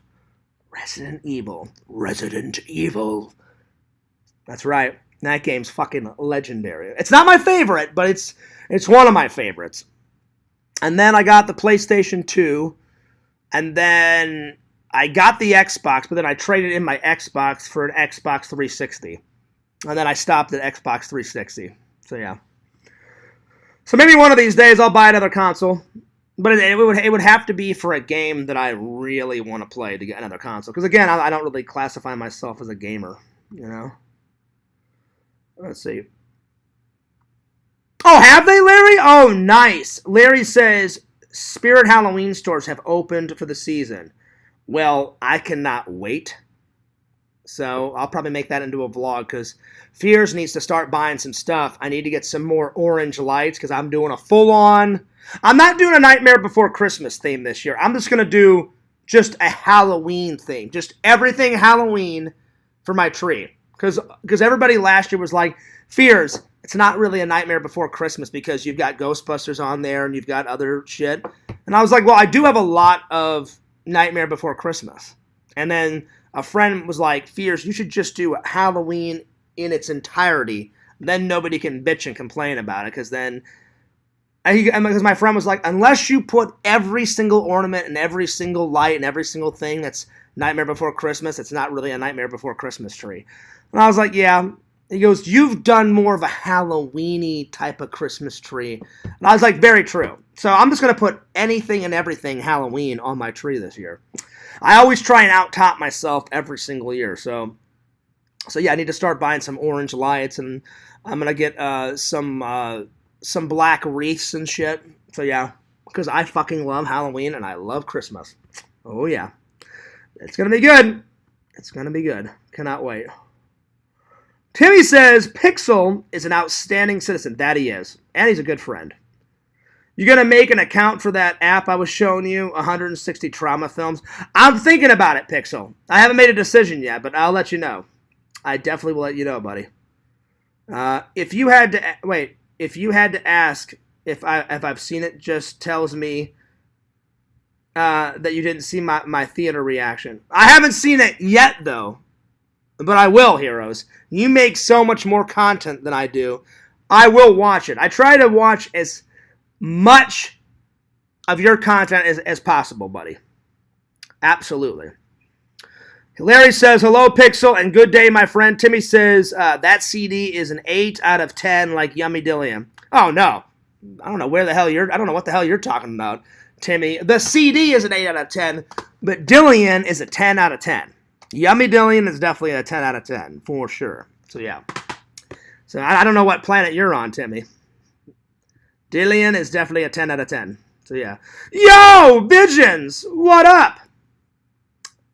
Resident Evil. Resident Evil. That's right. That game's fucking legendary. It's not my favorite, but it's one of my favorites. And then I got the PlayStation 2, and then I got the Xbox, but then I traded in my Xbox for an Xbox 360. And then I stopped at Xbox 360. So yeah. So maybe one of these days I'll buy another console. But it would have to be for a game that I really want to play to get another console. Because again, I don't really classify myself as a gamer, you know. Let's see. Oh, have they, Larry? Oh, nice. Larry says, Spirit Halloween stores have opened for the season. Well, I cannot wait. So I'll probably make that into a vlog, because Fears needs to start buying some stuff. I need to get some more orange lights, because I'm doing a full-on... I'm not doing a Nightmare Before Christmas theme this year. I'm just going to do just a Halloween theme. Just everything Halloween for my tree. Because everybody last year was like, Fears, it's not really a Nightmare Before Christmas because you've got Ghostbusters on there and you've got other shit. And I was like, well, I do have a lot of Nightmare Before Christmas. And then a friend was like, Fears, you should just do Halloween in its entirety. Then nobody can bitch and complain about it, because then... Because my friend was like, unless you put every single ornament and every single light and every single thing that's Nightmare Before Christmas, it's not really a Nightmare Before Christmas tree. And I was like, yeah. He goes, you've done more of a Halloween-y type of Christmas tree. And I was like, very true. So I'm just going to put anything and everything Halloween on my tree this year. I always try and out-top myself every single year. So yeah, I need to start buying some orange lights, and I'm going to get some black wreaths and shit. So yeah, because I fucking love Halloween and I love Christmas. Oh yeah. It's going to be good. It's going to be good. Cannot wait. Timmy says, Pixel is an outstanding citizen. That he is. And he's a good friend. You going to make an account for that app I was showing you, 160 trauma films? I'm thinking about it, Pixel. I haven't made a decision yet, but I'll let you know. I definitely will let you know, buddy. If you had to ask if I've seen it, just tells me that you didn't see my theater reaction. I haven't seen it yet, though. But I will, heroes. You make so much more content than I do. I will watch it. I try to watch as much of your content as possible, buddy. Absolutely. Larry says, hello, Pixel, and good day, my friend. Timmy says, that CD is an 8 out of 10 like Yummy Dillium. Oh, no. I don't know what the hell you're talking about, Timmy. The CD is an 8 out of 10, but Dillian is a 10 out of 10. Yummy Dillian is definitely a 10 out of 10, for sure. So, yeah. So, I don't know what planet you're on, Timmy. Dillian is definitely a 10 out of 10. So, yeah. Yo, Visions! What up?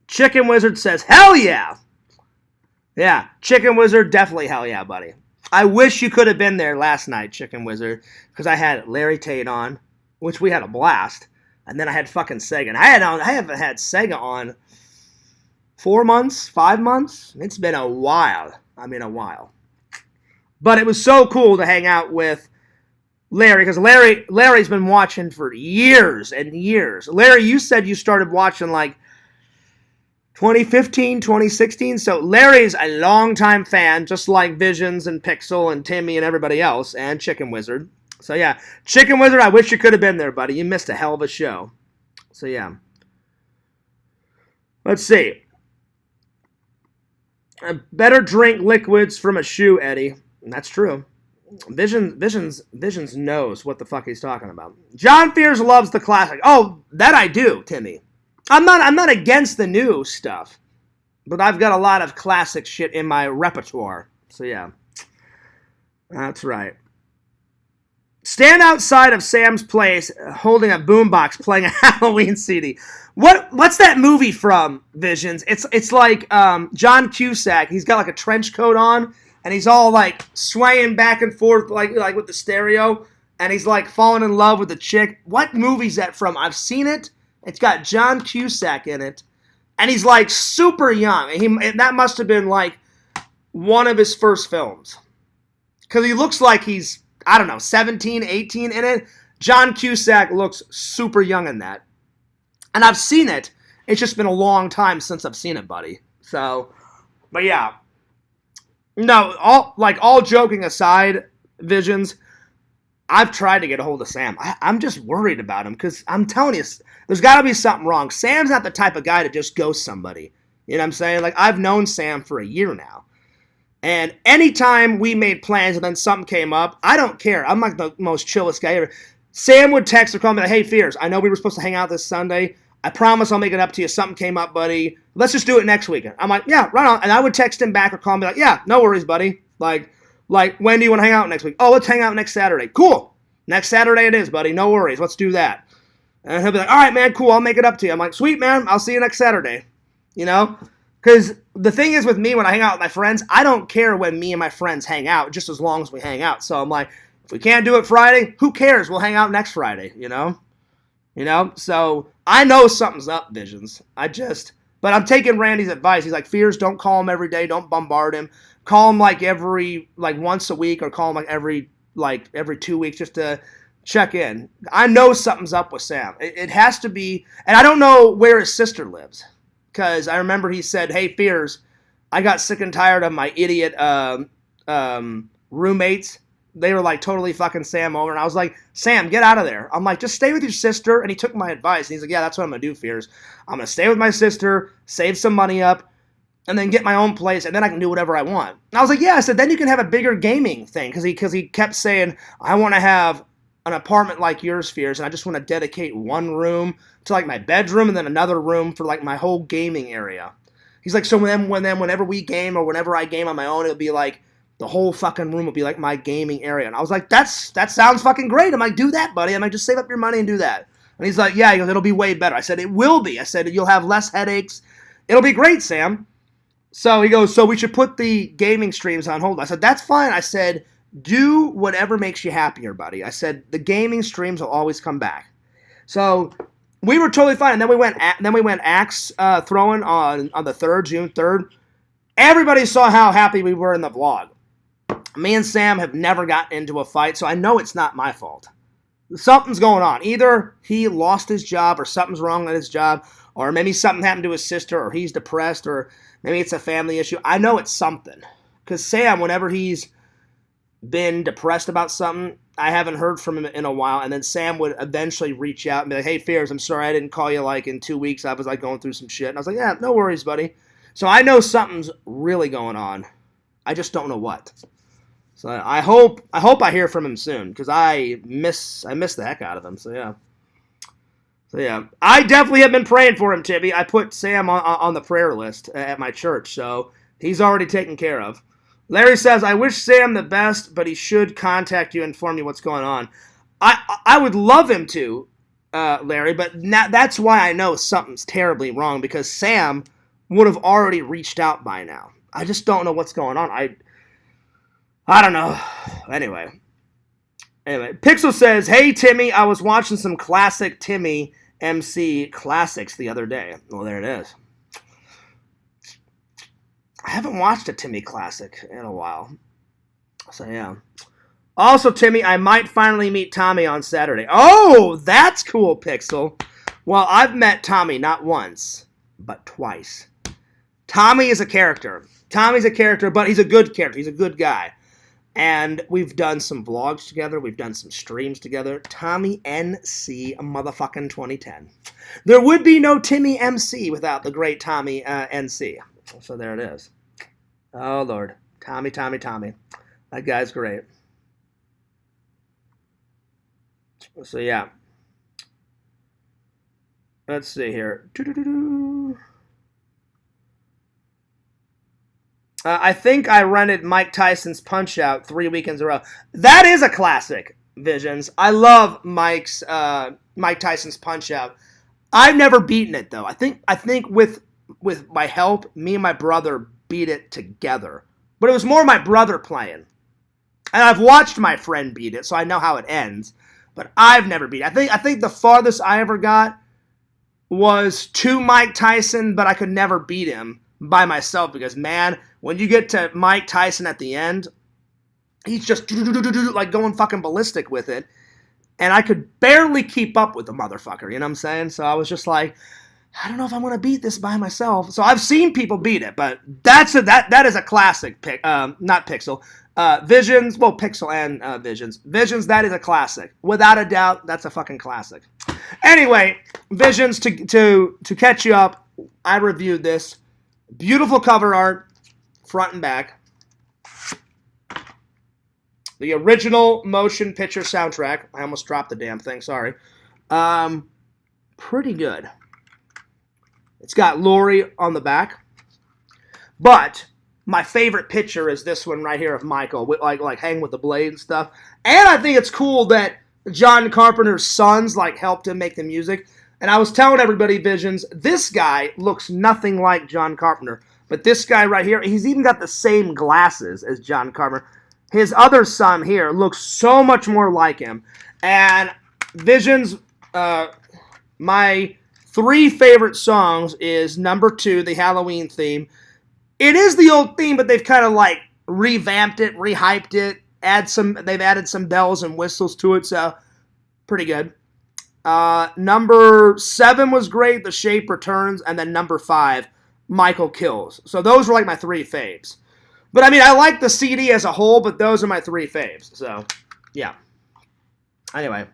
Chicken Wizard says, hell yeah! Yeah, Chicken Wizard, definitely hell yeah, buddy. I wish you could have been there last night, Chicken Wizard, because I had Larry Tate on, which we had a blast, and then I had fucking Sega. And I haven't had Sega on 4 months, 5 months. It's been a while. I mean, a while. But it was so cool to hang out with Larry, because Larry's been watching for years and years. Larry, you said you started watching like 2015, 2016. So Larry's a longtime fan, just like Visions and Pixel and Timmy and everybody else, and Chicken Wizard. So yeah, Chicken Wizard, I wish you could have been there, buddy. You missed a hell of a show. So yeah. Let's see. Better drink liquids from a shoe, Eddie. And that's true. Visions knows what the fuck he's talking about. John Fears loves the classic. Oh, that I do, Timmy. I'm not against the new stuff, but I've got a lot of classic shit in my repertoire. So yeah, that's right. Stand outside of Sam's place, holding a boombox, playing a Halloween CD. What's that movie from, Visions? It's like John Cusack. He's got like a trench coat on, and he's all like swaying back and forth like with the stereo, and he's like falling in love with the chick. What movie's that from? I've seen it. It's got John Cusack in it, and he's like super young. That must have been like one of his first films, because he looks like he's, I don't know, 17, 18 in it. John Cusack looks super young in that. And I've seen it. It's just been a long time since I've seen it, buddy. So, but yeah. No, all joking aside, Visions, I've tried to get a hold of Sam. I'm just worried about him, because I'm telling you, there's got to be something wrong. Sam's not the type of guy to just ghost somebody. You know what I'm saying? Like, I've known Sam for a year now. And anytime we made plans and then something came up, I don't care. I'm like the most chillest guy ever. Sam would text or call me like, hey, Fears, I know we were supposed to hang out this Sunday. I promise I'll make it up to you. Something came up, buddy. Let's just do it next weekend. I'm like, yeah, right on. And I would text him back or call me like, yeah, no worries, buddy. Like, when do you want to hang out next week? Oh, let's hang out next Saturday. Cool. Next Saturday it is, buddy. No worries. Let's do that. And he'll be like, all right, man, cool. I'll make it up to you. I'm like, sweet, man. I'll see you next Saturday. You know? Because the thing is with me, when I hang out with my friends, I don't care when me and my friends hang out, just as long as we hang out. So I'm like, if we can't do it Friday, who cares? We'll hang out next Friday, you know? So I know something's up, Visions. But I'm taking Randy's advice. He's like, Fears, don't call him every day. Don't bombard him. Call him like once a week, or call him every 2 weeks just to check in. I know something's up with Sam. It has to be, and I don't know where his sister lives. Because I remember he said, hey, Fears, I got sick and tired of my idiot roommates. They were like totally fucking Sam over. And I was like, Sam, get out of there. I'm like, just stay with your sister. And he took my advice. And he's like, yeah, that's what I'm going to do, Fears. I'm going to stay with my sister, save some money up, and then get my own place. And then I can do whatever I want. And I was like, yeah. I said, then you can have a bigger gaming thing. Because he kept saying, I want to have an apartment like yours, Fears, and I just want to dedicate one room to like my bedroom and then another room for like my whole gaming area. He's like, so whenever we game or whenever I game on my own, it'll be like the whole fucking room will be like my gaming area. And I was like, that sounds fucking great. I'm like, do that, buddy. I'm like, just save up your money and do that. And he's like, yeah, he goes, it'll be way better. I said, it will be. I said, you'll have less headaches. It'll be great, Sam. So he goes, so we should put the gaming streams on hold. I said, that's fine. I said, do whatever makes you happier, buddy. I said, the gaming streams will always come back. So we were totally fine. And then we went axe throwing on the 3rd, June 3rd. Everybody saw how happy we were in the vlog. Me and Sam have never gotten into a fight, so I know it's not my fault. Something's going on. Either he lost his job, or something's wrong with his job, or maybe something happened to his sister, or he's depressed, or maybe it's a family issue. I know it's something. Because Sam, whenever he's been depressed about something, I haven't heard from him in a while, and then Sam would eventually reach out and be like, hey, Fears, I'm sorry I didn't call you like in 2 weeks. I was like going through some shit. And I was like, yeah, no worries, buddy. So I know something's really going on. I just don't know what. So I hope I hear from him soon, because I miss the heck out of him. So yeah. I definitely have been praying for him, Tibby. I put Sam on the prayer list at my church, so he's already taken care of. Larry says, I wish Sam the best, but he should contact you and inform you what's going on. I would love him to, Larry, but that's why I know something's terribly wrong, because Sam would have already reached out by now. I just don't know what's going on. I don't know. Anyway, Pixel says, hey, Timmy, I was watching some classic Timmy MC classics the other day. Well, there it is. I haven't watched a Timmy classic in a while. So, yeah. Also, Timmy, I might finally meet Tommy on Saturday. Oh, that's cool, Pixel. Well, I've met Tommy not once, but twice. Tommy is a character. Tommy's a character, but he's a good character. He's a good guy. And we've done some vlogs together. We've done some streams together. Tommy NC motherfucking 2010. There would be no Timmy MC without the great Tommy NC. So there it is. Oh, Lord. Tommy. That guy's great. So, yeah. Let's see here. I think I rented Mike Tyson's Punch-Out 3 weekends in a row. That is a classic, Visions. I love Mike Tyson's Punch-Out. I've never beaten it, though. I think with my help, me and my brother beat it together. But it was more my brother playing. And I've watched my friend beat it, so I know how it ends. But I've never beat it. I think the farthest I ever got was to Mike Tyson, but I could never beat him by myself because, man, when you get to Mike Tyson at the end, he's just like going fucking ballistic with it. And I could barely keep up with the motherfucker, you know what I'm saying? So I was just like, I don't know if I'm going to beat this by myself. So I've seen people beat it, but that is a classic pick. Not Pixel. Visions, well, Pixel and Visions. Visions, that is a classic. Without a doubt, that's a fucking classic. Anyway, Visions, to catch you up, I reviewed this. Beautiful cover art, front and back. The original motion picture soundtrack. I almost dropped the damn thing, sorry. Pretty good. It's got Lori on the back. But my favorite picture is this one right here of Michael, with like hanging with the blade and stuff. And I think it's cool that John Carpenter's sons helped him make the music. And I was telling everybody, Visions, this guy looks nothing like John Carpenter. But this guy right here, he's even got the same glasses as John Carpenter. His other son here looks so much more like him. And Visions, my 3 favorite songs is number 2, the Halloween theme. It is the old theme, but they've kind of revamped it, rehyped it, they've added some bells and whistles to it, so pretty good. Number 7 was great, The Shape Returns, and then number 5, Michael Kills. So those were my 3 faves. But I mean, I like the CD as a whole, but those are my 3 faves. So, yeah. Anyway.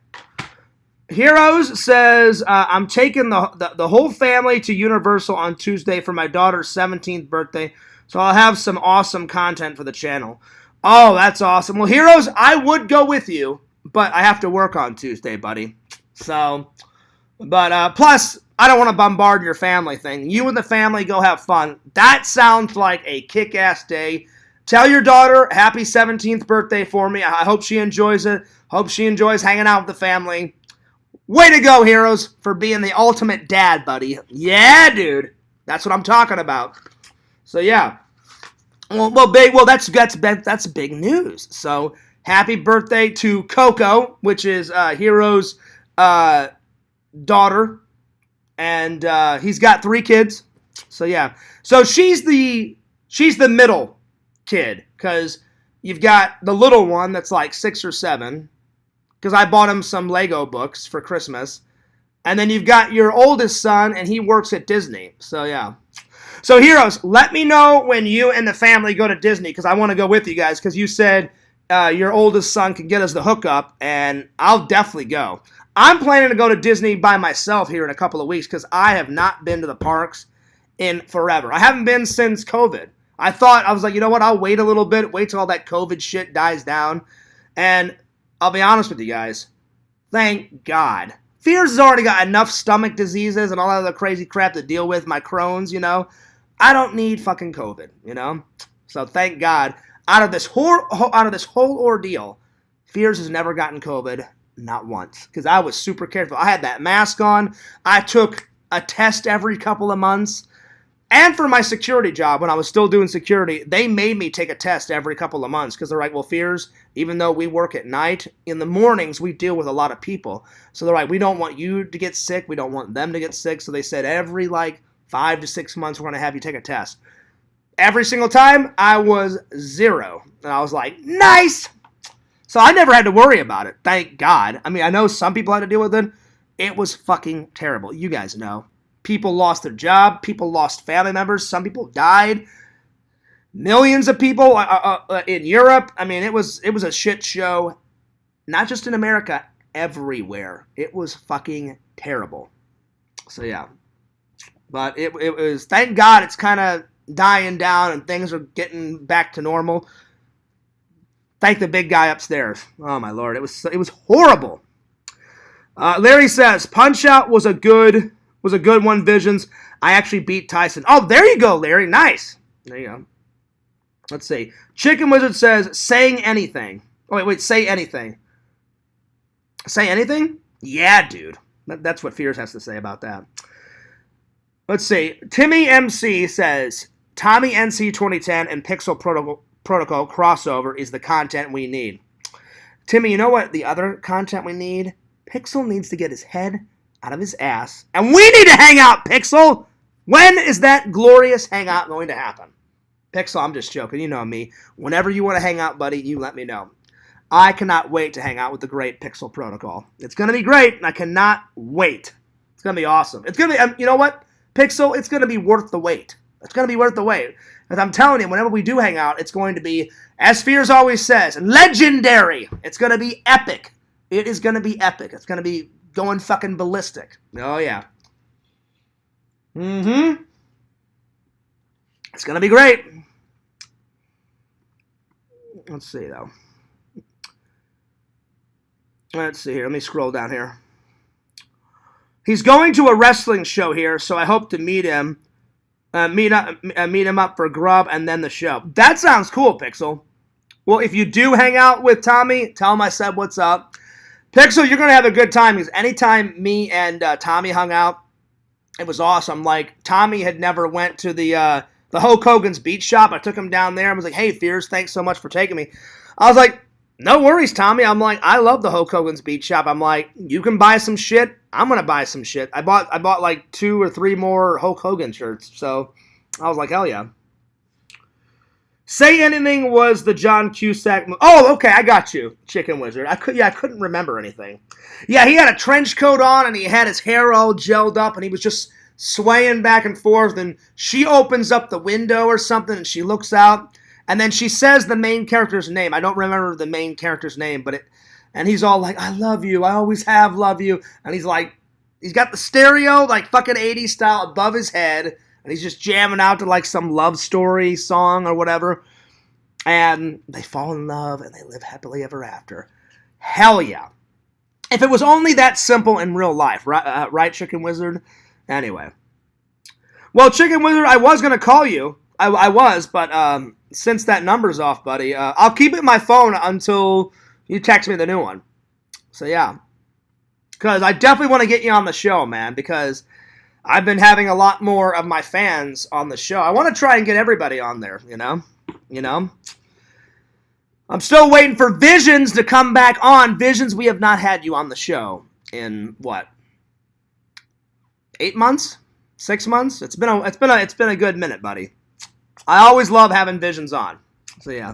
Heroes says, I'm taking the whole family to Universal on Tuesday for my daughter's 17th birthday, so I'll have some awesome content for the channel. Oh, that's awesome. Well, Heroes, I would go with you, but I have to work on Tuesday, buddy. So, but plus, I don't want to bombard your family thing. You and the family go have fun. That sounds like a kick-ass day. Tell your daughter happy 17th birthday for me. I hope she enjoys it. Hope she enjoys hanging out with the family. Way to go, Heroes, for being the ultimate dad, buddy. Yeah, dude. That's what I'm talking about. So, yeah. Well, that's big news. So, happy birthday to Coco, which is Heroes' daughter. And he's got 3 kids. So, yeah. So, she's the middle kid. Because you've got the little one that's 6 or 7. Because I bought him some Lego books for Christmas. And then you've got your oldest son, and he works at Disney. So, yeah. So, Heroes, let me know when you and the family go to Disney, because I want to go with you guys, because you said your oldest son can get us the hookup, and I'll definitely go. I'm planning to go to Disney by myself here in a couple of weeks, because I have not been to the parks in forever. I haven't been since COVID. I was like, you know what, I'll wait a little bit, wait till all that COVID shit dies down, and I'll be honest with you guys. Thank God. Fears has already got enough stomach diseases and all that other crazy crap to deal with. My Crohn's, I don't need fucking COVID, So thank God. Out of this whole ordeal, Fears has never gotten COVID, not once. Because I was super careful. I had that mask on. I took a test every couple of months. And for my security job, when I was still doing security, they made me take a test every couple of months because they're like, well, Fears, even though we work at night, in the mornings we deal with a lot of people. So they're like, we don't want you to get sick. We don't want them to get sick. So they said every 5 to 6 months we're going to have you take a test. Every single time, I was 0. And I was like, nice! So I never had to worry about it, thank God. I mean, I know some people had to deal with it. It was fucking terrible. You guys know. People lost their job. People lost family members. Some people died. Millions of people in Europe. I mean, it was a shit show. Not just in America, everywhere. It was fucking terrible. So yeah. But it was, thank God it's kind of dying down and things are getting back to normal. Thank the big guy upstairs. Oh my Lord, it was horrible. Larry says Punch-Out was a good one. Visions. I actually beat Tyson. Oh, there you go, Larry. Nice. There you go. Let's see. Chicken Wizard says saying anything. Oh wait, say anything. Say anything? Yeah, dude. That's what Fears has to say about that. Let's see. Timmy MC says Tommy NC 2010 and Pixel Protocol crossover is the content we need. Timmy, you know what the other content we need? Pixel needs to get his head out of his ass, and we need to hang out, Pixel! When is that glorious hangout going to happen? Pixel, I'm just joking. You know me. Whenever you want to hang out, buddy, you let me know. I cannot wait to hang out with the great Pixel Protocol. It's going to be great, and I cannot wait. It's going to be awesome. It's going to be, you know what, Pixel, it's going to be worth the wait. It's going to be worth the wait. As I'm telling you, whenever we do hang out, it's going to be, as Fears always says, legendary. It's going to be epic. It is going to be epic. It's going to be going fucking ballistic. Oh, yeah. Mm-hmm. It's going to be great. Let's see, though. Let's see here. Let me scroll down here. He's going to a wrestling show here, so I hope to meet him. Meet him up for grub and then the show. That sounds cool, Pixel. Well, if you do hang out with Tommy, tell him I said what's up. Pixel, you're going to have a good time because anytime me and Tommy hung out, it was awesome. Like, Tommy had never went to the Hulk Hogan's Beat Shop. I took him down there and was like, hey, Fears, thanks so much for taking me. I was like, no worries, Tommy. I'm like, I love the Hulk Hogan's Beat Shop. I'm like, you can buy some shit. I'm going to buy some shit. I bought like 2 or 3 more Hulk Hogan shirts. So I was like, hell yeah. Say Anything was the John Cusack movie. Oh, okay, I got you, Chicken Wizard. I couldn't remember anything. Yeah, he had a trench coat on and he had his hair all gelled up and he was just swaying back and forth. And she opens up the window or something and she looks out. And then she says the main character's name. I don't remember the main character's name, and he's all like, I love you. I always have loved you. And he's like, he's got the stereo, like fucking 80s style above his head. And he's just jamming out to like some love story song or whatever. And they fall in love and they live happily ever after. Hell yeah. If it was only that simple in real life, right, Chicken Wizard? Anyway. Well, Chicken Wizard, I was going to call you. I was, but since that number's off, buddy, I'll keep it in my phone until you text me the new one. So, yeah. Because I definitely want to get you on the show, man, because I've been having a lot more of my fans on the show. I want to try and get everybody on there, you know? I'm still waiting for Visions to come back on. Visions, we have not had you on the show in, what, 8 months? 6 months? It's been a good minute, buddy. I always love having Visions on. So, yeah.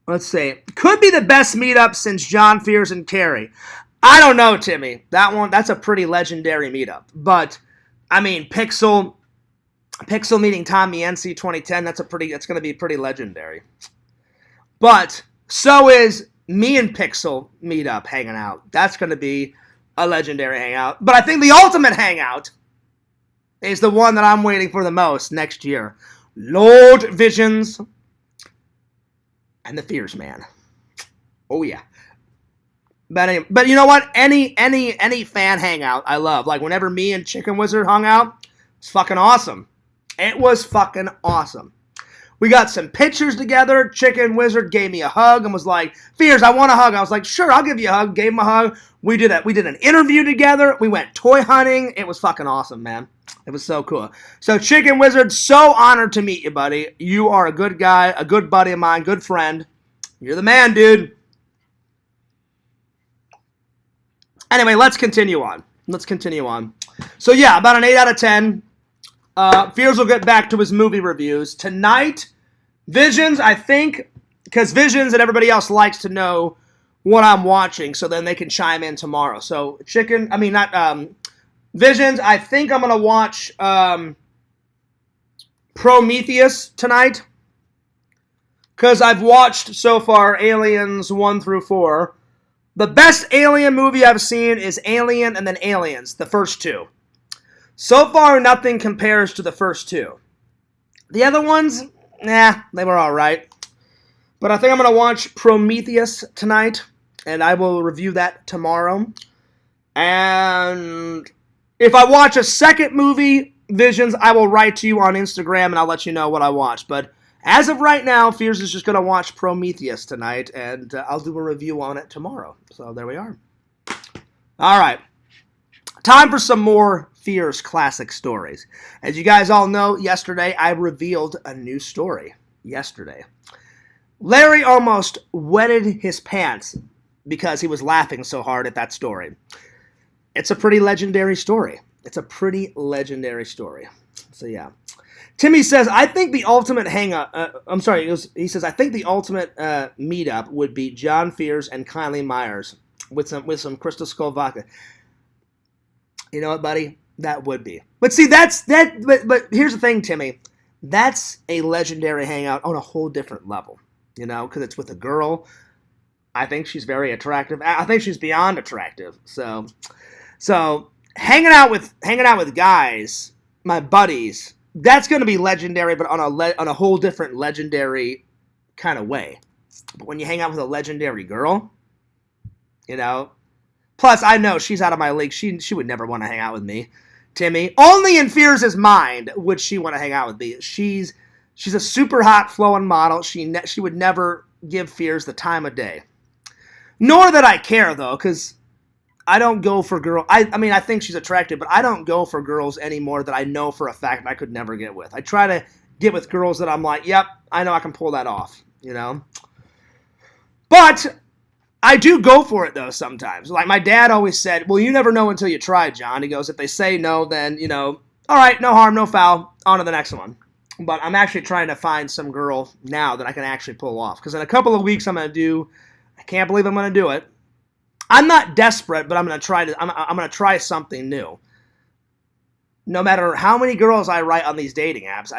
Let's see. Could be the best meetup since John Fears and Carrie. I don't know, Timmy. That's a pretty legendary meetup. But, I mean, Pixel meeting Tommy NC 2010, that's going to be pretty legendary. But, so is me and Pixel meetup hanging out. That's going to be a legendary hangout. But I think the ultimate hangout is the one that I'm waiting for the most next year. Lord Visions and the Fears Man. Oh, yeah. But you know what? Any fan hangout I love. Like, whenever me and Chicken Wizard hung out, it's fucking awesome. It was fucking awesome. We got some pictures together. Chicken Wizard gave me a hug and was like, Fears, I want a hug. I was like, sure, I'll give you a hug. Gave him a hug. We did an interview together. We went toy hunting. It was fucking awesome, man. It was so cool. So, Chicken Wizard, so honored to meet you, buddy. You are a good guy, a good buddy of mine, good friend. You're the man, dude. Anyway, let's continue on. So, yeah, about an 8 out of 10. Fears will get back to his movie reviews. Tonight, Visions, I think, because Visions and everybody else likes to know what I'm watching, so then they can chime in tomorrow. So, Visions, I think I'm going to watch Prometheus tonight. Because I've watched so far Aliens 1 through 4. The best Alien movie I've seen is Alien and then Aliens, the first two. So far, nothing compares to the first two. The other ones, they were alright. But I think I'm going to watch Prometheus tonight, and I will review that tomorrow. And if I watch a second movie, Visions, I will write to you on Instagram, and I'll let you know what I watch. But as of right now, Fears is just going to watch Prometheus tonight, and I'll do a review on it tomorrow. So there we are. All right. Time for some more Fears classic stories. As you guys all know, yesterday I revealed a new story. Yesterday. Larry almost wetted his pants because he was laughing so hard at that story. It's a pretty legendary story. So yeah. Timmy says, I think the ultimate he says, I think the ultimate meetup would be John Fears and Kylie Myers with some Crystal Skull vodka. You know what, buddy? That would be. But see, but here's the thing, Timmy. That's a legendary hangout on a whole different level, you know, because it's with a girl. I think she's very attractive. I think she's beyond attractive. So hanging out with guys, my buddies, that's going to be legendary, but on a whole different legendary kind of way. But when you hang out with a legendary girl, you know, plus I know she's out of my league. She would never want to hang out with me, Timmy. Only in Fears' mind would she want to hang out with me. She's a super hot flowing model. She would never give Fears the time of day. Nor that I care though, because I don't go for girls. I mean, I think she's attractive, but I don't go for girls anymore that I know for a fact I could never get with. I try to get with girls that I'm like, yep, I know I can pull that off, you know? But I do go for it, though, sometimes. Like, my dad always said, well, you never know until you try, John. He goes, if they say no, then, you know, all right, no harm, no foul, on to the next one. But I'm actually trying to find some girl now that I can actually pull off. Because in a couple of weeks, I can't believe I'm going to do it. I'm not desperate, but I'm going to try something new. No matter how many girls I write on these dating apps,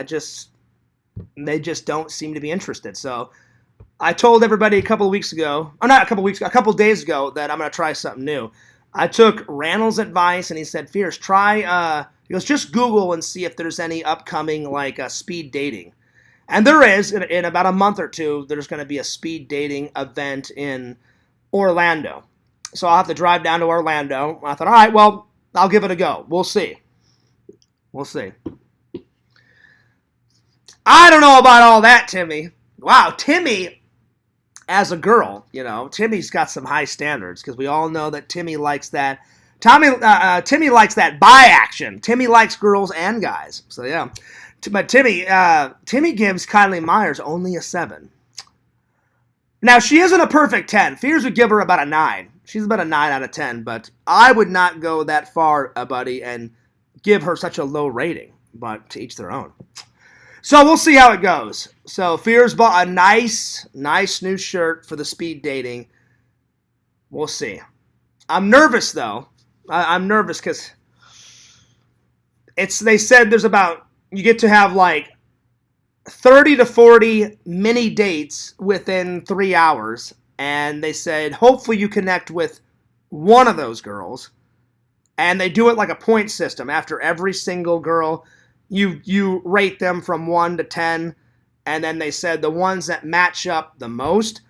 they just don't seem to be interested. So I told everybody a couple days ago, that I'm going to try something new. I took Randall's advice, and he said, Fierce, he goes, just Google and see if there's any upcoming, speed dating. And there is. In about a month or two, there's going to be a speed dating event in Orlando. So I'll have to drive down to Orlando. I thought, all right, well, I'll give it a go. We'll see. I don't know about all that, Timmy. Wow, Timmy, as a girl, you know, Timmy's got some high standards because we all know that Timmy likes that. Timmy likes that bi action. Timmy likes girls and guys. So yeah, but Timmy gives Kylie Myers only a 7. Now she isn't a perfect 10. Fears would give her about a 9. She's about a 9 out of 10, but I would not go that far, buddy, and give her such a low rating. But to each their own. So we'll see how it goes. So Fears bought a nice new shirt for the speed dating. We'll see. I'm nervous though. I'm nervous because they said you get to have 30 to 40 mini dates within 3 hours. And they said, hopefully you connect with one of those girls. And they do it like a point system. After every single girl, you rate them from 1 to 10. And then they said the ones that match up the most,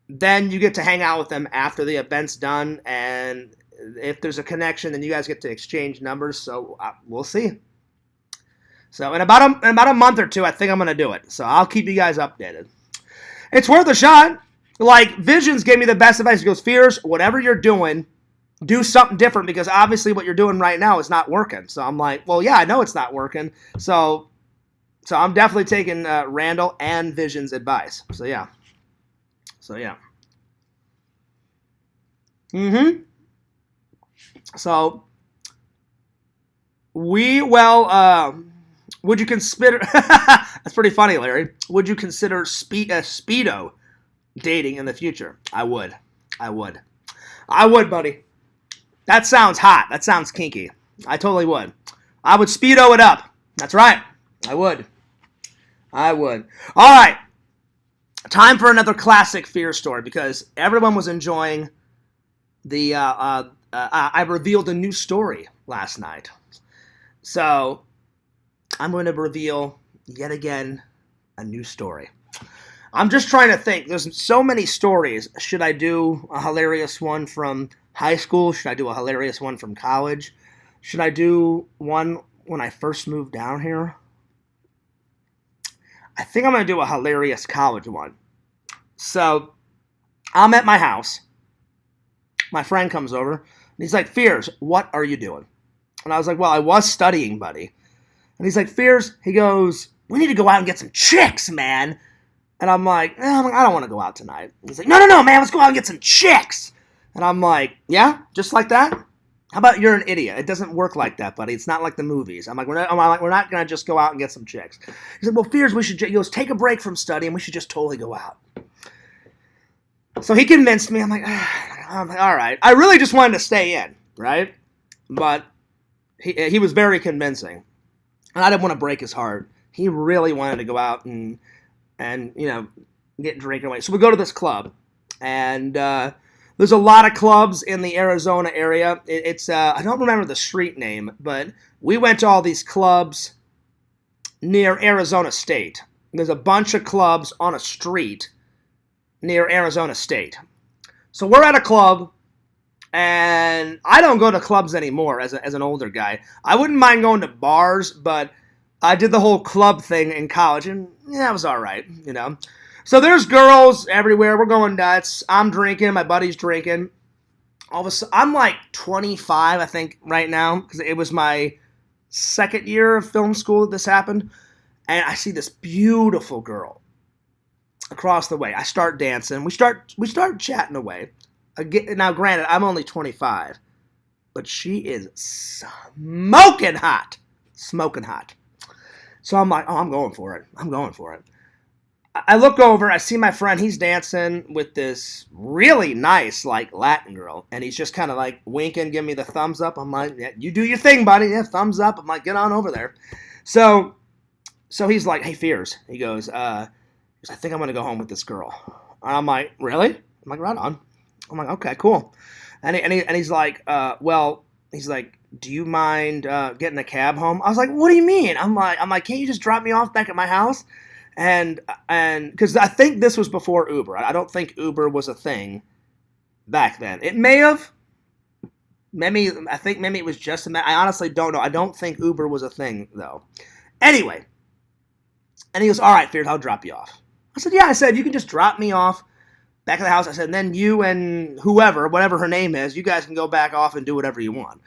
then you get to hang out with them after the event's done. And if there's a connection, then you guys get to exchange numbers. So we'll see. So in about a month or two, I think I'm going to do it. So I'll keep you guys updated. It's worth a shot. Visions gave me the best advice. He goes, Fears, whatever you're doing, do something different because obviously what you're doing right now is not working. So I'm like, well, yeah, I know it's not working. So I'm definitely taking Randall and Visions' advice. So yeah. So would you consider? That's pretty funny, Larry. Would you consider Speedo dating in the future? I would, buddy. That sounds hot. That sounds kinky. I totally would. I would Speedo it up. That's right. I would. I would. All right. Time for another classic fear story because everyone was enjoying the. I revealed a new story last night. So I'm going to reveal yet again a new story. I'm just trying to think. There's so many stories. Should I do a hilarious one from high school? Should I do a hilarious one from college? Should I do one when I first moved down here? I think I'm going to do a hilarious college one. So I'm at my house. My friend comes over, and he's like, Fears, what are you doing? And I was like, well, I was studying, buddy. And he's like, Fears, he goes, we need to go out and get some chicks, man. And I'm like, I don't want to go out tonight. And he's like, no, man, let's go out and get some chicks. And I'm like, yeah, just like that? How about you're an idiot? It doesn't work like that, buddy. It's not like the movies. I'm like, we're not going to just go out and get some chicks. He's like, well, Fears, we should, he goes, take a break from studying. We should just totally go out. So he convinced me. I'm like, all right. I really just wanted to stay in, right? But he was very convincing. And I didn't want to break his heart. He really wanted to go out and get drinking away. So we go to this club. And there's a lot of clubs in the Arizona area. It's I don't remember the street name, but we went to all these clubs near Arizona State. There's a bunch of clubs on a street near Arizona State. So we're at a club, and I don't go to clubs anymore as an older guy. I wouldn't mind going to bars, but I did the whole club thing in college, and yeah, it was all right, you know. So there's girls everywhere. We're going nuts. I'm drinking. My buddy's drinking. All of a sudden, I'm like 25, I think, right now, because it was my second year of film school that this happened. And I see this beautiful girl across the way. I start dancing. We start chatting away. Now, granted, I'm only 25, but she is smoking hot. Smoking hot. So I'm like, oh, I'm going for it. I look over, I see my friend, he's dancing with this really nice, like, Latin girl, and he's just kind of, like, winking, giving me the thumbs up. I'm like, yeah, you do your thing, buddy. Yeah, thumbs up. I'm like, get on over there. So he's like, hey, Fears. He goes, I think I'm going to go home with this girl. And I'm like, really? I'm like, right on. I'm like, okay, cool. And he's like, he's like, do you mind getting a cab home? I was like, what do you mean? I'm like, can't you just drop me off back at my house? And because I think this was before Uber. I don't think Uber was a thing back then. It may have. I think maybe it was just I honestly don't know. I don't think Uber was a thing, though. Anyway. And he goes, all right, Fears, I'll drop you off. I said, yeah. I said, you can just drop me off back at the house. I said, and then you and whatever her name is, you guys can go back off and do whatever you want.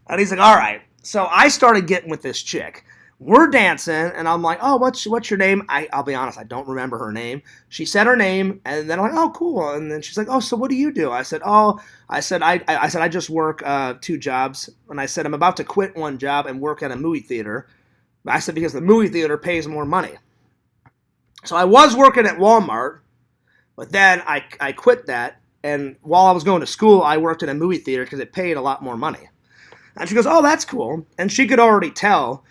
And he's like, all right. So I started getting with this chick. We're dancing, and I'm like, oh, what's your name? I'll be honest, I don't remember her name. She said her name, and then I'm like, oh, cool. And then she's like, oh, so what do you do? I said, I just work 2 jobs. And I said, I'm about to quit one job and work at a movie theater. I said, because the movie theater pays more money. So I was working at Walmart, but then I quit that. And while I was going to school, I worked at a movie theater because it paid a lot more money. And she goes, oh, that's cool. And she could already tell.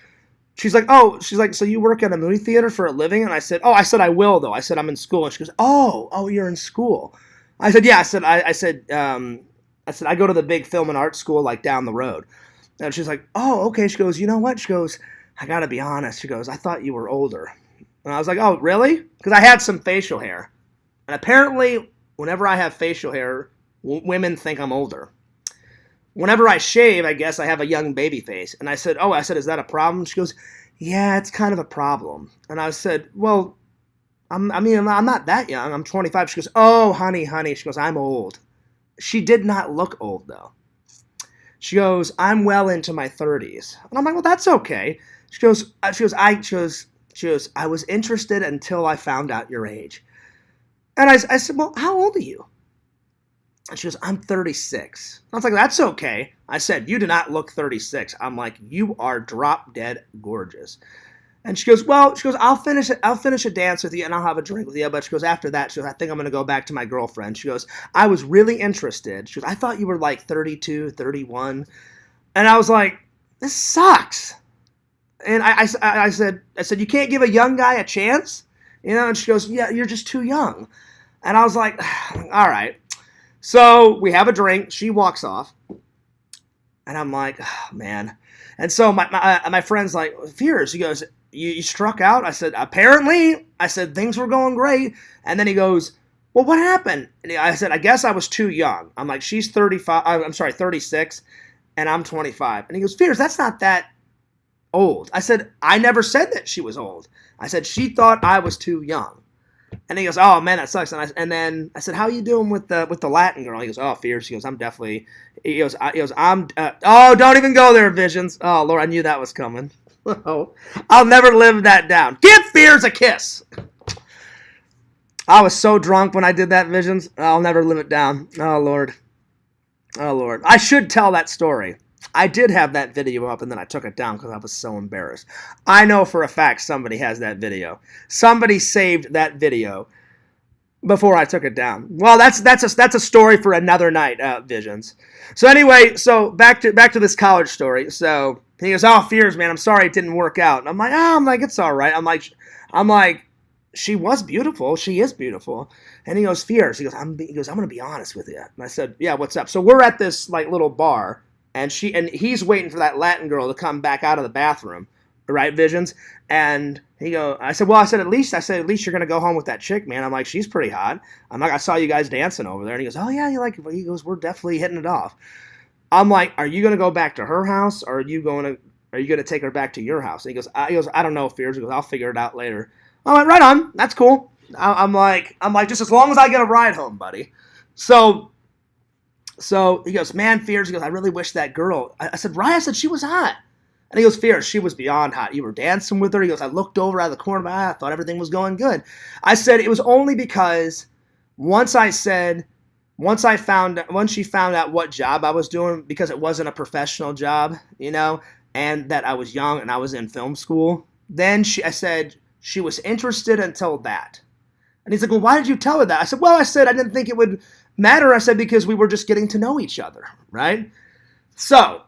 She's like, so you work at a movie theater for a living? And I said, I will, though. I said, I'm in school. And she goes, oh, you're in school. I said, yeah. I said, I go to the big film and art school, like, down the road. And she's like, oh, okay. She goes, you know what? She goes, I got to be honest. She goes, I thought you were older. And I was like, oh, really? Because I had some facial hair. And apparently, whenever I have facial hair, women think I'm older. Whenever I shave, I guess I have a young baby face. And I said, is that a problem? She goes, yeah, it's kind of a problem. And I said, well, I'm not that young. I'm 25. She goes, oh, honey. She goes, I'm old. She did not look old, though. She goes, I'm well into my 30s. And I'm like, well, that's okay. She goes, I was interested until I found out your age. And I said, well, how old are you? And she goes, I'm 36. I was like, that's okay. I said, you do not look 36. I'm like, you are drop dead gorgeous. And she goes, I'll finish a dance with you and I'll have a drink with you. But she goes, after that, she goes, I think I'm going to go back to my girlfriend. She goes, I was really interested. She goes, I thought you were like 32, 31. And I was like, this sucks. And I said, you can't give a young guy a chance? And she goes, yeah, you're just too young. And I was like, all right. So we have a drink. She walks off. And I'm like, oh, man. And so my friend's like, Fears. He goes, you struck out? I said, apparently. I said, things were going great. And then he goes, well, what happened? And I said, I guess I was too young. I'm like, she's 36, and I'm 25. And he goes, Fears, that's not that old. I said, I never said that she was old. I said, she thought I was too young. And he goes, oh, man, that sucks. And then I said, how you doing with the Latin girl? He goes, oh, Fierce. He goes, I'm definitely, oh, don't even go there, Visions. Oh, Lord, I knew that was coming. Oh, I'll never live that down. Give Fears a kiss. I was so drunk when I did that, Visions. I'll never live it down. Oh, Lord. Oh, Lord. I should tell that story. I did have that video up, and then I took it down because I was so embarrassed. I know for a fact somebody has that video. Somebody saved that video before I took it down. Well, that's a story for another night, Visions. So anyway, so back to this college story. So he goes, "Oh, Fears, man, I'm sorry it didn't work out." And I'm like, it's all right. I'm like, she was beautiful. She is beautiful. And he goes, Fears. He goes, I'm going to be honest with you. And I said, yeah, what's up? So we're at this like little bar. And he's waiting for that Latin girl to come back out of the bathroom, right, Visions? And I said, at least you're gonna go home with that chick, man. I'm like, she's pretty hot. I'm like, I saw you guys dancing over there. And he goes, oh yeah, you like it? He goes, we're definitely hitting it off. I'm like, are you gonna go back to her house, or are you gonna take her back to your house? And he goes, I don't know, Fears. He goes, I'll figure it out later. I'm like, right on, that's cool. I'm like, just as long as I get a ride home, buddy. So he goes, man, Fears. He goes, I really wish that girl. I said, Ryan, I said, she was hot. And he goes, Fears, she was beyond hot. You were dancing with her. He goes, I looked over out of the corner of my eye. I thought everything was going good. I said, it was only because once she found out what job I was doing, because it wasn't a professional job, and that I was young and I was in film school, then I said she was interested until that. And he's like, well, why did you tell her that? I said, I didn't think it would matter. I said, because we were just getting to know each other, right? So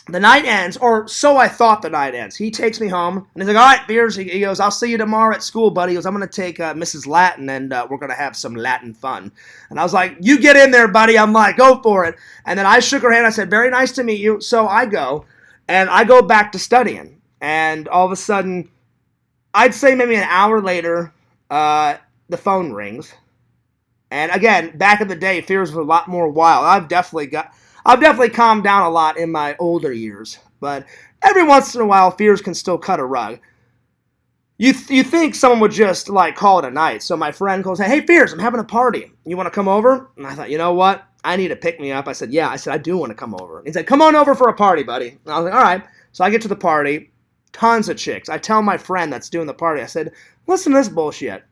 the night ends, or so I thought the night ends. He takes me home, and he's like, all right, Beers. He goes, I'll see you tomorrow at school, buddy. He goes, I'm going to take Mrs. Latin, and we're going to have some Latin fun. And I was like, you get in there, buddy. I'm like, go for it. And then I shook her hand. I said, very nice to meet you. So I go back to studying. And all of a sudden, I'd say maybe an hour later, the phone rings. And again, back in the day, Fears was a lot more wild. I've definitely calmed down a lot in my older years. But every once in a while, Fears can still cut a rug. You think someone would just like call it a night. So my friend goes, hey, Fears, I'm having a party. You want to come over? And I thought, you know what? I need to pick me up. I said, yeah. I said, I do want to come over. He said, come on over for a party, buddy. And I was like, all right. So I get to the party. Tons of chicks. I tell my friend that's doing the party, I said, listen to this bullshit.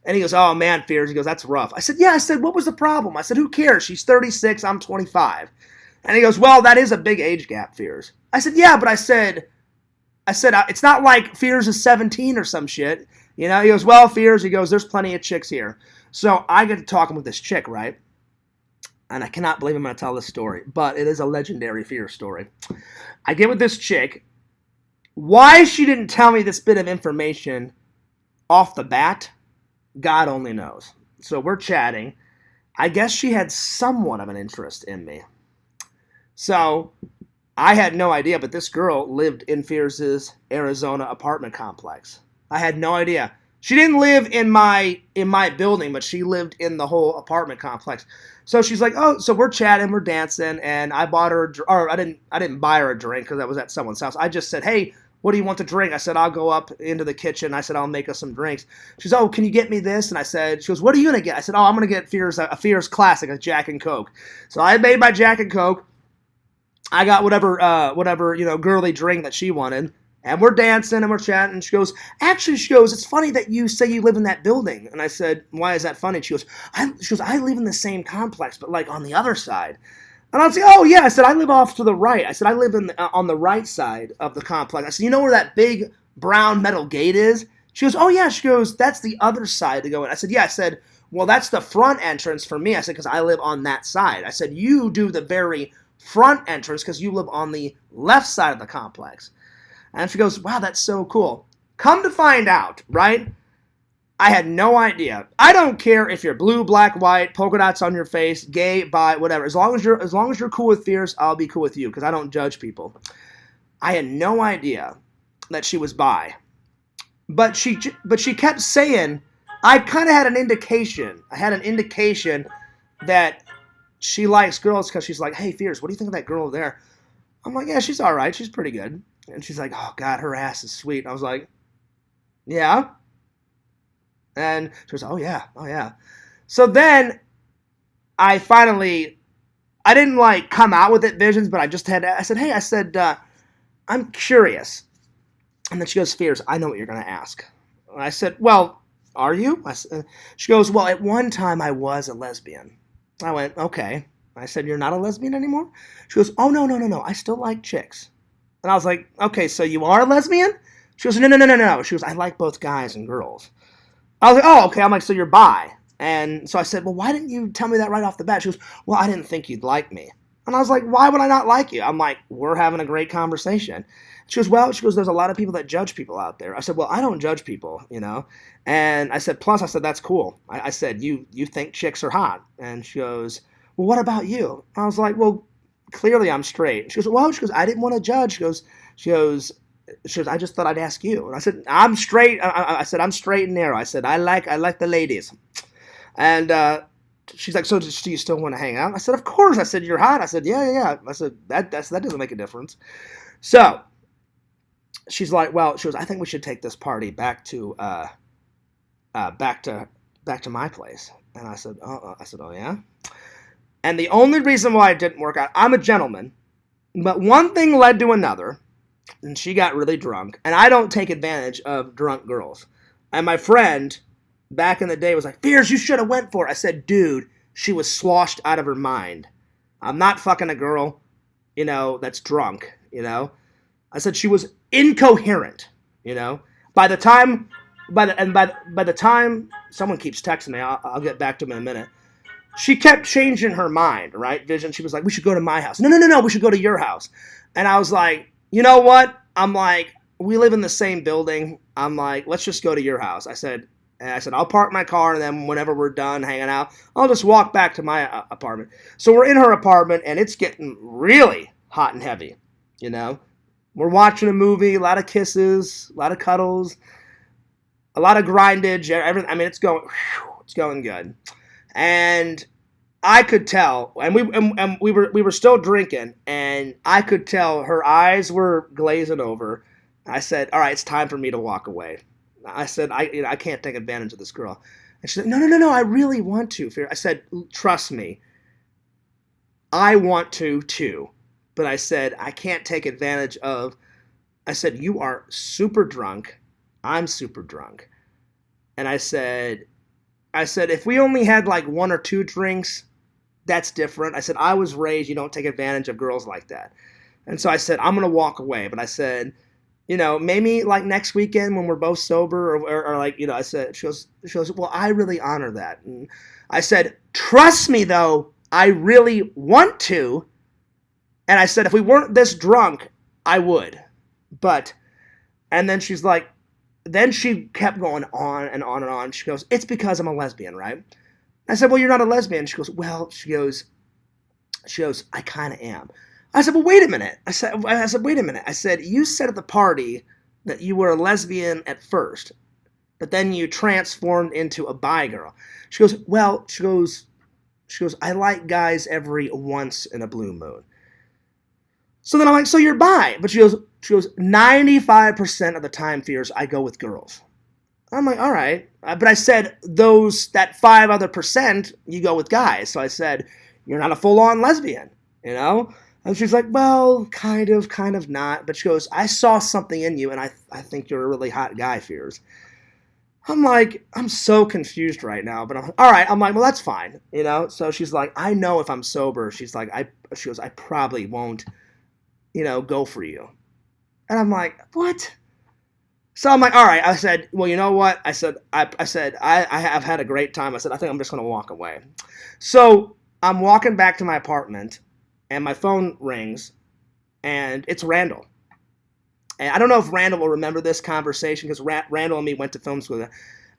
And he goes, oh, man, Fears. He goes, that's rough. I said, yeah. I said, what was the problem? I said, who cares? She's 36. I'm 25. And he goes, well, that is a big age gap, Fears. I said, yeah, but I said, it's not like Fears is 17 or some shit. He goes, well, Fears. He goes, there's plenty of chicks here. So I get to talking with this chick, right? And I cannot believe I'm going to tell this story, but it is a legendary Fears story. I get with this chick. Why she didn't tell me this bit of information off the bat, God only knows. So we're chatting. I guess she had somewhat of an interest in me. So I had no idea, but this girl lived in Fears' Arizona apartment complex. I had no idea. She didn't live in my building, but she lived in the whole apartment complex. So she's like, oh, so we're chatting, we're dancing, and I bought her, or I didn't buy her a drink because I was at someone's house. I just said, hey, what do you want to drink? I said, I'll go up into the kitchen. I said, I'll make us some drinks. She says, oh, can you get me this? And I said, she goes, what are you going to get? I said, oh, I'm going to get a Fears classic, a Jack and Coke. So I made my Jack and Coke. I got whatever, girly drink that she wanted. And we're dancing and we're chatting. And she goes, it's funny that you say you live in that building. And I said, why is that funny? She goes, I live in the same complex, but like on the other side. And I was like, oh, yeah. I said, I live off to the right. I said, I live on the right side of the complex. I said, you know where that big brown metal gate is? She goes, oh, yeah. She goes, that's the other side to go in. I said, yeah. I said, well, that's the front entrance for me. I said, because I live on that side. I said, you do the very front entrance because you live on the left side of the complex. And she goes, wow, that's so cool. Come to find out, right? I had no idea. I don't care if you're blue, black, white, polka dots on your face, gay, bi, whatever. As long as you're cool with Fierce, I'll be cool with you because I don't judge people. I had no idea that she was bi. But she kept saying, I kind of had an indication. I had an indication that she likes girls because she's like, hey, Fierce, what do you think of that girl there? I'm like, yeah, she's all right. She's pretty good. And she's like, oh, God, her ass is sweet. And I was like, yeah. And she goes, oh, yeah. So then I didn't like come out with it, Visions, but I said, hey, I'm curious. And then she goes, Fierce, I know what you're going to ask. And I said, well, are you? She goes, well, at one time I was a lesbian. I went, okay. I said, you're not a lesbian anymore? She goes, oh, no. I still like chicks. And I was like, okay, so you are a lesbian? She goes, no. She goes, I like both guys and girls. I was like, oh, okay. I'm like, so you're bi. And so I said, well, why didn't you tell me that right off the bat? She goes, well, I didn't think you'd like me. And I was like, why would I not like you? I'm like, we're having a great conversation. She goes, there's a lot of people that judge people out there. I said, well, I don't judge people, And I said, plus, that's cool. I said, you think chicks are hot. And she goes, well, what about you? I was like, well, clearly I'm straight. She goes, I didn't want to judge. She goes, I just thought I'd ask you. And I said, I'm straight. I said, I'm straight and narrow. I said, I like the ladies. And she's like, so do you still want to hang out? I said, of course. I said, you're hot. I said, yeah. I said, that doesn't make a difference. So she's like, well, she goes, I think we should take this party back to my place. And I said, oh yeah. And the only reason why it didn't work out, I'm a gentleman, but one thing led to another, and she got really drunk. And I don't take advantage of drunk girls. And my friend back in the day was like, Fierce, you should have went for it. I said, dude, she was sloshed out of her mind. I'm not fucking a girl, that's drunk, I said she was incoherent, By the time someone keeps texting me, I'll get back to them in a minute. She kept changing her mind, right, Vision? She was like, we should go to my house. No, we should go to your house. And I was like, you know what? I'm like, we live in the same building. I'm like, let's just go to your house. I said, I'll park my car, and then whenever we're done hanging out, I'll just walk back to my apartment. So we're in her apartment, and it's getting really hot and heavy, We're watching a movie, a lot of kisses, a lot of cuddles, a lot of grindage. Everything. I mean, it's going good. And I could tell, and we were still drinking, and I could tell her eyes were glazing over. I said, all right, it's time for me to walk away. I said, I can't take advantage of this girl. And she said, no, I really want to. I said, trust me, I want to too. But I said, I can't take advantage of, I said, you are super drunk. I'm super drunk. And I said, if we only had like one or two drinks, that's different. I said, I was raised, you don't take advantage of girls like that. And so I said, I'm going to walk away. But I said, maybe like next weekend when we're both sober or like, I said, she goes, well, I really honor that. And I said, trust me though, I really want to. And I said, if we weren't this drunk, I would. And then she's like, then she kept going on and on and on. She goes, it's because I'm a lesbian, right? I said, well, you're not a lesbian. She goes, well, she goes, I kind of am. I said, well, wait a minute. I said, wait a minute. I said, you said at the party that you were a lesbian at first, but then you transformed into a bi girl. She goes, well, she goes, I like guys every once in a blue moon. So then I'm like, so you're bi. But she goes, 95% of the time, Fierce, I go with girls. I'm like, all right. But I said, that 5% you go with guys. So I said, you're not a full-on lesbian, And she's like, well, kind of not. But she goes, I saw something in you, and I think you're a really hot guy, Fierce. I'm like, I'm so confused right now. But all right. I'm like, well, that's fine, So she's like, I know if I'm sober. She's like, she goes, I probably won't, go for you. And I'm like, what? So I'm like, all right. I said, well, you know what? I said, I have had a great time. I said, I think I'm just going to walk away. So I'm walking back to my apartment, and my phone rings, and it's Randall. And I don't know if Randall will remember this conversation because Randall and me went to film school.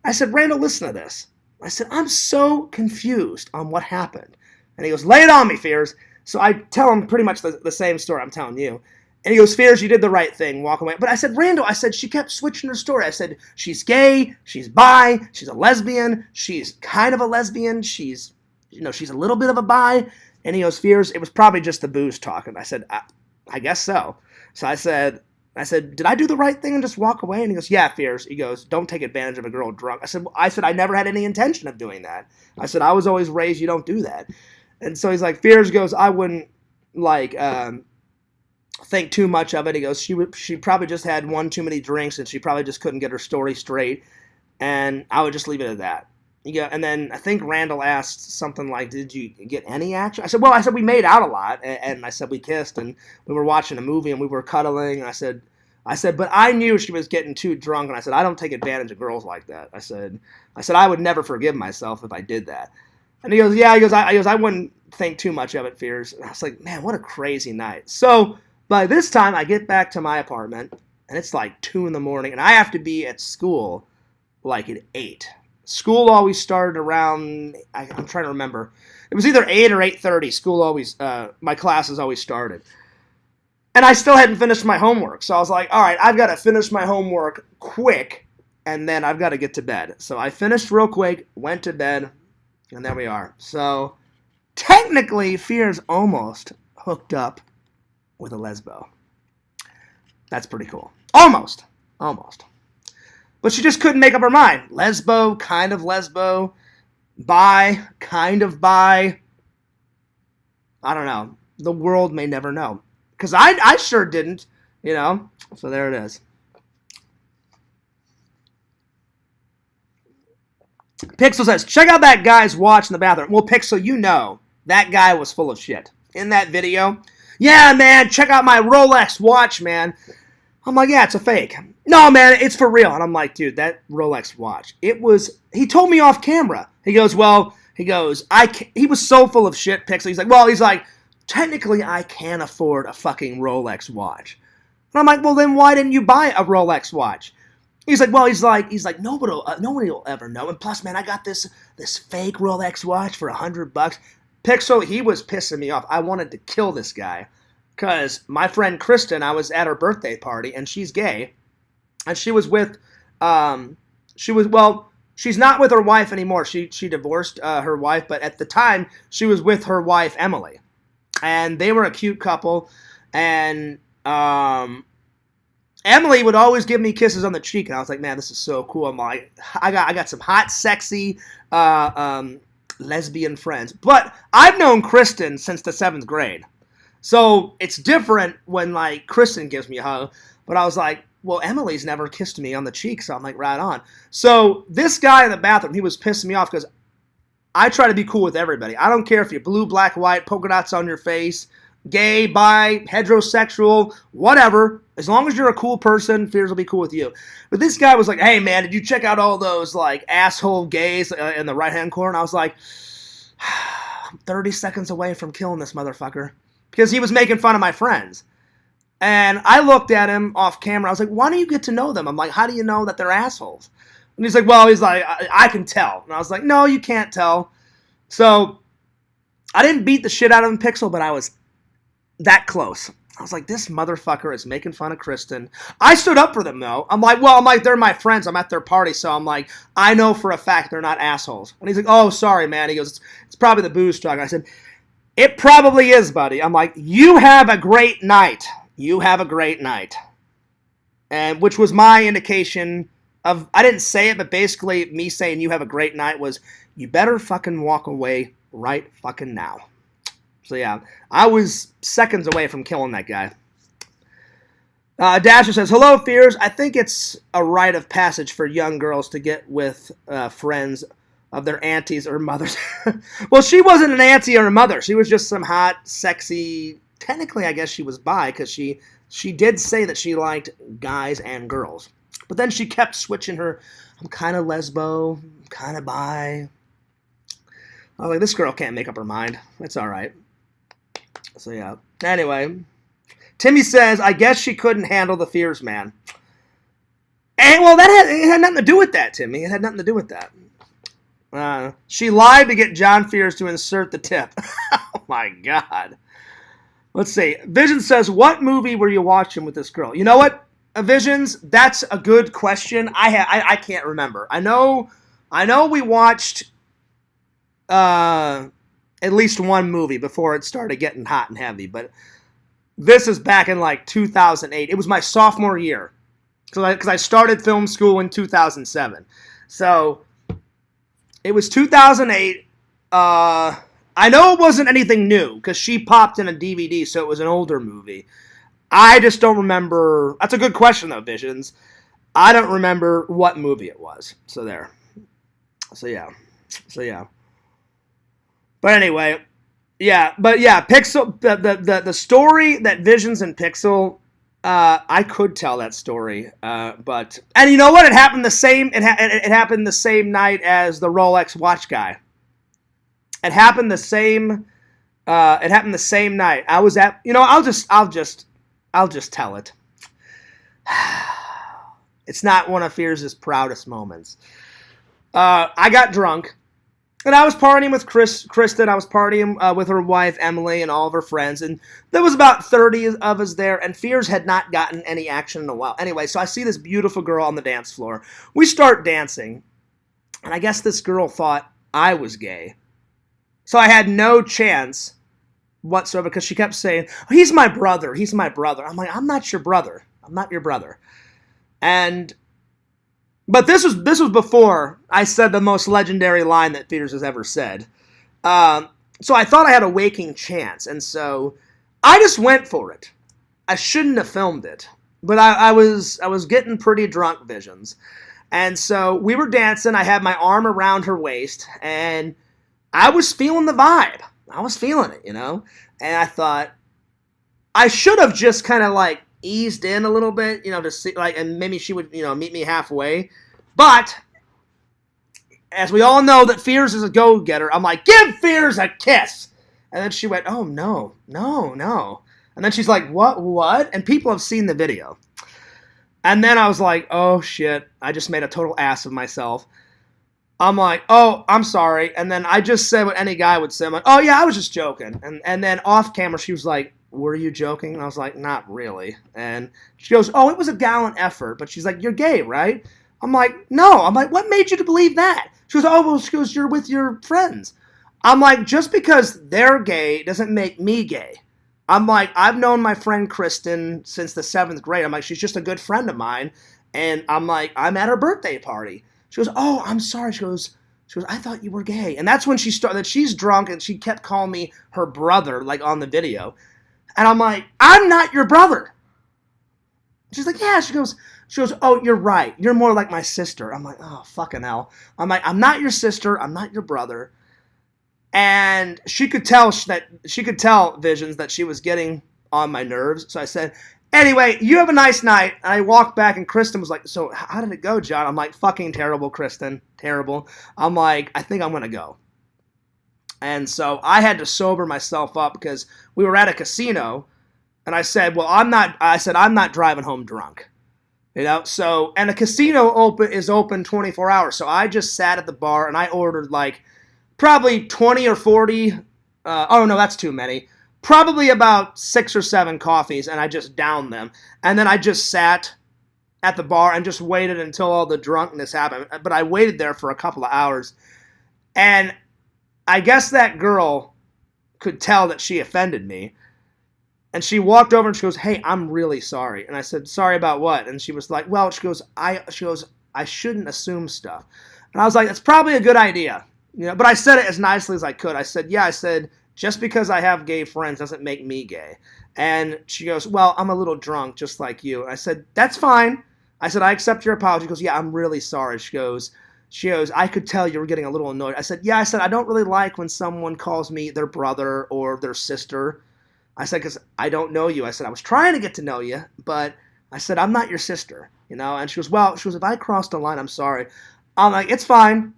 I said, Randall, listen to this. I said, I'm so confused on what happened. And he goes, lay it on me, Fears. So I tell him pretty much the same story I'm telling you. And he goes, Fears, you did the right thing, walk away. But I said, Randall, I said, she kept switching her story. I said, she's gay, she's bi, she's a lesbian, she's kind of a lesbian, she's a little bit of a bi. And he goes, Fears, it was probably just the booze talking. I said, I guess so. So I said, did I do the right thing and just walk away? And he goes, yeah, Fears. He goes, don't take advantage of a girl drunk. I said, I never had any intention of doing that. I said, I was always raised, you don't do that. And so he's like, Fears goes, I wouldn't, think too much of it. He goes, she probably just had one too many drinks and she probably just couldn't get her story straight. And I would just leave it at that. Yeah, and then I think Randall asked something like, did you get any action? I said, we made out a lot. And I said, we kissed and we were watching a movie and we were cuddling. And I said, but I knew she was getting too drunk. And I said, I don't take advantage of girls like that. I said, I would never forgive myself if I did that. And he goes, yeah, I wouldn't think too much of it, Fears. And I was like, man, what a crazy night. So by this time I get back to my apartment and it's like 2 a.m. and I have to be at school like at 8. School always started around, I'm trying to remember. It was either 8 or 8:30. School always, my classes always started. And I still hadn't finished my homework. So I was like, all right, I've got to finish my homework quick, and then I've got to get to bed. So I finished real quick, went to bed, and there we are. So technically, Fears almost hooked up with a lesbo. That's pretty cool. Almost. But she just couldn't make up her mind. Lesbo, kind of lesbo. Bi, kind of bi. I don't know. The world may never know. Because I sure didn't, So there it is. Pixel says, check out that guy's watch in the bathroom. Well, Pixel, that guy was full of shit. In that video, yeah, man, check out my Rolex watch, man. I'm like, yeah, it's a fake. No, man, it's for real. And I'm like, dude, that Rolex watch, he told me off camera. He was so full of shit, Pixel. He's like, technically I can't afford a fucking Rolex watch. And I'm like, well, then why didn't you buy a Rolex watch? He's like, nobody will ever know. And plus, man, I got this fake Rolex watch for $100. Pixel, he was pissing me off. I wanted to kill this guy. Because my friend Kristen, I was at her birthday party, and she's gay. And she was with, she's not with her wife anymore. She divorced her wife, but at the time, she was with her wife, Emily. And they were a cute couple. And Emily would always give me kisses on the cheek. And I was like, man, this is so cool. I'm like, I got some hot, sexy lesbian friends. But I've known Kristen since the 7th grade. So it's different when, Kristen gives me a hug. But I was like, well, Emily's never kissed me on the cheek. So I'm like, right on. So this guy in the bathroom, he was pissing me off because I try to be cool with everybody. I don't care if you're blue, black, white, polka dots on your face, gay, bi, heterosexual, whatever. As long as you're a cool person, Fears will be cool with you. But this guy was like, hey, man, did you check out all those, asshole gays in the right-hand corner? And I was like, I'm 30 seconds away from killing this motherfucker. Because he was making fun of my friends. And I looked at him off camera. I was like, why do you get to know them? I'm like, how do you know that they're assholes? And he's like, I can tell. And I was like, no, you can't tell. So I didn't beat the shit out of him, Pixel, but I was that close. I was like, this motherfucker is making fun of Kristen. I stood up for them, though. I'm like, they're my friends. I'm at their party. So I'm like, I know for a fact they're not assholes. And he's like, oh, sorry, man. He goes, it's probably the booze talk. I said, it probably is, buddy. I'm like, you have a great night. You have a great night. And which was my indication of, I didn't say it, but basically me saying you have a great night was, you better fucking walk away right fucking now. So yeah, I was seconds away from killing that guy. Dasher says, hello, Fears. I think it's a rite of passage for young girls to get with friends of their aunties or mothers. Well, she wasn't an auntie or a mother. She was just some hot, sexy, technically I guess she was bi, because she did say that she liked guys and girls. But then she kept switching her, I'm kind of lesbo, I'm kind of bi. I was like, this girl can't make up her mind. That's all right. So yeah. Anyway, Timmy says, I guess she couldn't handle the fears, man. And well, it had nothing to do with that, Timmy. It had nothing to do with that. She lied to get John Fears to insert the tip. Oh my God. Let's see. Vision says, what movie were you watching with this girl? You know what, Visions? That's a good question. I can't remember. I know we watched at least one movie before it started getting hot and heavy, but this is back in like 2008. It was my sophomore year because I started film school in 2007. So it was 2008. I know it wasn't anything new because she popped in a DVD, so it was an older movie. I just don't remember. That's a good question, though, Visions. I don't remember what movie it was. So there. So yeah. But anyway, Pixel. The story that Visions and Pixel. I could tell that story, but you know what? It happened the same. It happened the same night as the Rolex watch guy. It happened the same. It happened the same night. I was at. I'll just tell it. It's not one of Fears' proudest moments. I got drunk, and I was partying with Kristen. I was partying with her wife Emily and all of her friends, and there was about 30 of us there. And Fears had not gotten any action in a while. Anyway, so I see this beautiful girl on the dance floor. We start dancing, and I guess this girl thought I was gay. So I had no chance whatsoever because she kept saying, oh, he's my brother. He's my brother. I'm like, I'm not your brother. I'm not your brother. But this was before I said the most legendary line that Fears has ever said. So I thought I had a waking chance. And so I just went for it. I shouldn't have filmed it. But I was getting pretty drunk, Visions. And so we were dancing. I had my arm around her waist. And I was feeling the vibe. I was feeling it, And I thought I should have just kind of like eased in a little bit, to see and maybe she would, meet me halfway. But as we all know that Fears is a go-getter, I'm like, give Fears a kiss. And then she went, oh, no. And then she's like, what? And people have seen the video. And then I was like, oh, shit. I just made a total ass of myself. I'm like, oh, I'm sorry. And then I just said what any guy would say. I'm like, oh, yeah, I was just joking. And then off camera, she was like, were you joking? And I was like, not really. And she goes, oh, it was a gallant effort. But she's like, you're gay, right? I'm like, no. I'm like, what made you to believe that? She goes, oh, well, you're with your friends. I'm like, just because they're gay doesn't make me gay. I'm like, I've known my friend Kristen since the 7th grade. I'm like, she's just a good friend of mine. And I'm like, I'm at her birthday party. She goes, oh, I'm sorry. She goes, I thought you were gay. And that's when she started, that she's drunk and she kept calling me her brother, like on the video. And I'm like, I'm not your brother. She's like, yeah. She goes, oh, you're right. You're more like my sister. I'm like, oh, fucking hell. I'm like, I'm not your sister. I'm not your brother. And she could tell Visions that she was getting on my nerves. So I said, anyway, you have a nice night. And I walked back and Kristen was like, so how did it go, John? I'm like, fucking terrible, Kristen. Terrible. I'm like, I think I'm going to go. And so I had to sober myself up because we were at a casino. And I said, well, I'm not driving home drunk. So, and a casino is open 24 hours. So I just sat at the bar and I ordered like probably 20 or 40. Oh, no, that's too many. Probably about 6 or 7 coffees, and I just downed them. And then I just sat at the bar and just waited until all the drunkenness happened. But I waited there for a couple of hours. And I guess that girl could tell that she offended me. And she walked over and she goes, hey, I'm really sorry. And I said, sorry about what? And she was like, well, she goes, I shouldn't assume stuff. And I was like, that's probably a good idea. But I said it as nicely as I could. I said, just because I have gay friends doesn't make me gay. And she goes, well, I'm a little drunk just like you. And I said, that's fine. I said, I accept your apology. She goes, yeah, I'm really sorry. She goes, I could tell you were getting a little annoyed. I said, I don't really like when someone calls me their brother or their sister. I said, because I don't know you. I said, I was trying to get to know you, but I said, I'm not your sister, And she goes, if I crossed the line, I'm sorry. I'm like, it's fine.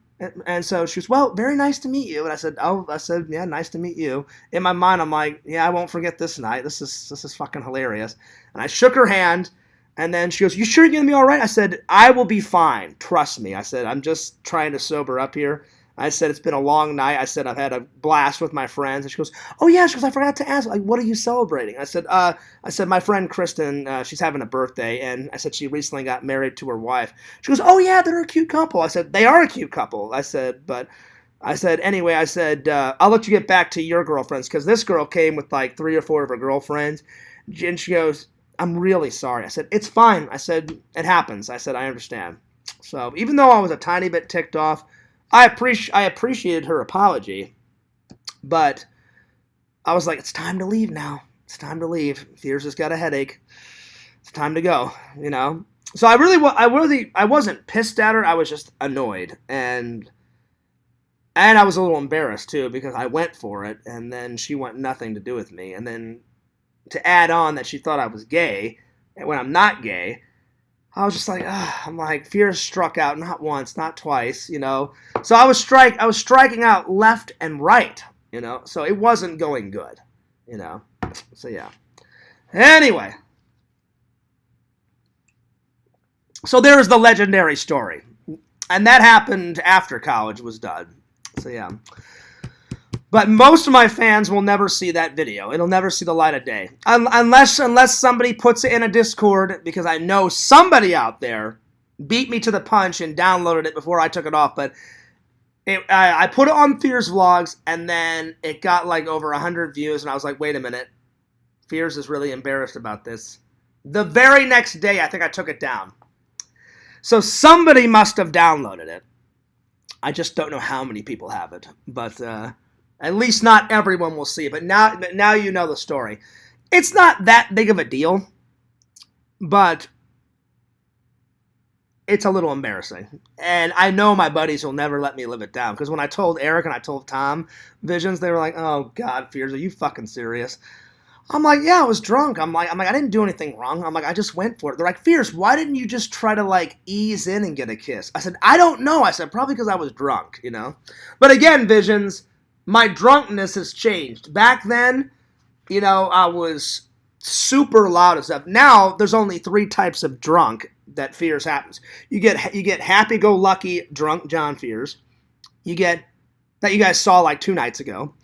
And so she goes, well, very nice to meet you. And I said, yeah, nice to meet you. In my mind, I'm like, yeah, I won't forget this night. This is fucking hilarious. And I shook her hand, and then she goes, you sure you're gonna be all right? I said, I will be fine. Trust me. I said, I'm just trying to sober up here. I said, it's been a long night. I said, I've had a blast with my friends. And she goes, oh yeah. She goes, I forgot to ask, like, what are you celebrating? I said, my friend Kristen, she's having a birthday, and I said she recently got married to her wife. She goes, oh yeah, they're a cute couple. I said, they are a cute couple. I said, anyway, I'll let you get back to your girlfriends, because this girl came with like 3 or 4 of her girlfriends, and she goes, I'm really sorry. I said, it's fine. I said, it happens. I said, I understand. So even though I was a tiny bit ticked off, I appreciated her apology, but I was like, it's time to leave now. It's time to leave. Fears has got a headache. It's time to go, you know? So I wasn't pissed at her. I was just annoyed. And I was a little embarrassed, too, because I went for it, and then she wanted nothing to do with me. And then to add on that she thought I was gay, and when I'm not gay, I was just like, I'm like, fear struck out not once, not twice, you know. So I was striking out left and right, you know. So it wasn't going good, you know. So yeah. Anyway, so there's the legendary story, and that happened after college was done. So yeah. But most of my fans will never see that video. It'll never see the light of day. Unless somebody puts it in a Discord, because I know somebody out there beat me to the punch and downloaded it before I took it off. But I put it on Fears Vlogs, and then it got like over 100 views, and I was like, wait a minute. Fears is really embarrassed about this. The very next day, I think I took it down. So somebody must have downloaded it. I just don't know how many people have it. But at least not everyone will see it. But now you know the story. It's not that big of a deal, but it's a little embarrassing. And I know my buddies will never let me live it down. Because when I told Eric and I told Tom Visions, they were like, oh, God, Fears, are you fucking serious? I'm like, yeah, I was drunk. I'm like, I didn't do anything wrong. I'm like, I just went for it. They're like, Fears, why didn't you just try to, like, ease in and get a kiss? I said, I don't know. I said, probably because I was drunk, you know? But again, Visions, my drunkenness has changed. Back then, you know, I was super loud and stuff. Now, there's only 3 types of drunk that Fears happens. You get happy-go-lucky drunk John Fears. You get, that you guys saw like 2 nights ago.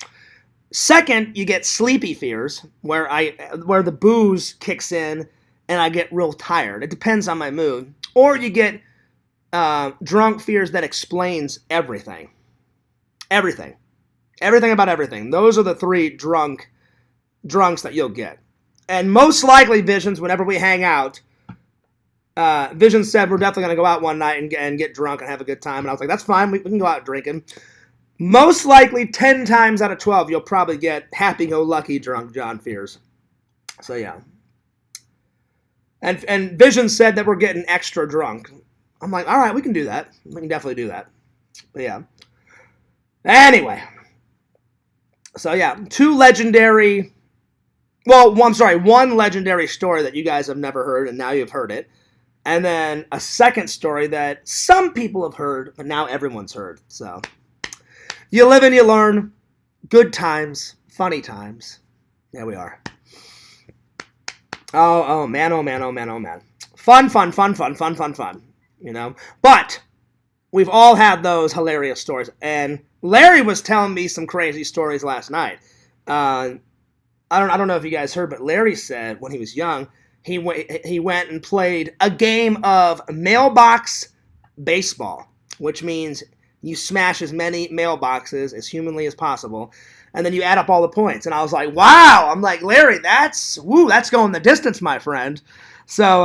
Second, you get sleepy Fears, where the booze kicks in and I get real tired. It depends on my mood. Or you get drunk Fears that explains everything. Everything. Everything about everything. Those are the 3 drunks that you'll get. And most likely, Visions, whenever we hang out, Visions said we're definitely going to go out one night and get drunk and have a good time. And I was like, that's fine. We can go out drinking. Most likely, 10 times out of 12, you'll probably get happy-go-lucky drunk John Fears. So, yeah. And Vision said that we're getting extra drunk. I'm like, all right, we can do that. We can definitely do that. But, yeah. Anyway. So, yeah. One legendary story that you guys have never heard, and now you've heard it. And then a second story that some people have heard, but now everyone's heard. So... you live and you learn. Good times. Funny times. There we are. Oh, man, oh, man, oh, man, oh, man. Fun. You know? But we've all had those hilarious stories. And Larry was telling me some crazy stories last night. I don't know if you guys heard, but Larry said when he was young, he went and played a game of mailbox baseball, which means you smash as many mailboxes as humanly as possible, and then you add up all the points. And I was like, wow! I'm like, Larry, that's going the distance, my friend. So,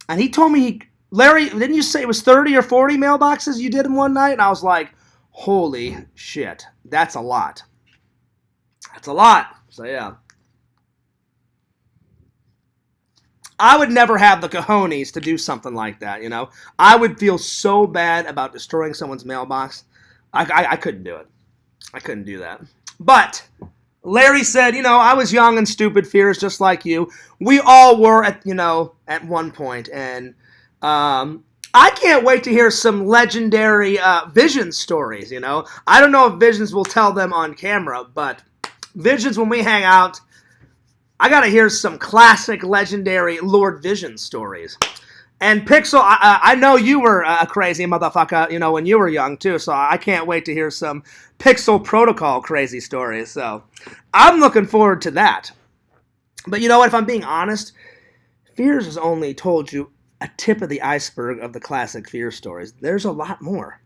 and he told me, Larry, didn't you say it was 30 or 40 mailboxes you did in one night? And I was like, holy shit, that's a lot. That's a lot. So, yeah. I would never have the cojones to do something like that, you know? I would feel so bad about destroying someone's mailbox. I couldn't do it. I couldn't do that. But Larry said, you know, I was young and stupid, Fears, just like you. We all were at one point. And I can't wait to hear some legendary Visions stories, you know. I don't know if Visions will tell them on camera, but Visions, when we hang out, I got to hear some classic legendary Lord Vision stories. And Pixel, I know you were a crazy motherfucker, you know, when you were young, too, so I can't wait to hear some Pixel Protocol crazy stories. So I'm looking forward to that. But you know what, if I'm being honest, Fears has only told you a tip of the iceberg of the classic Fear stories. There's a lot more.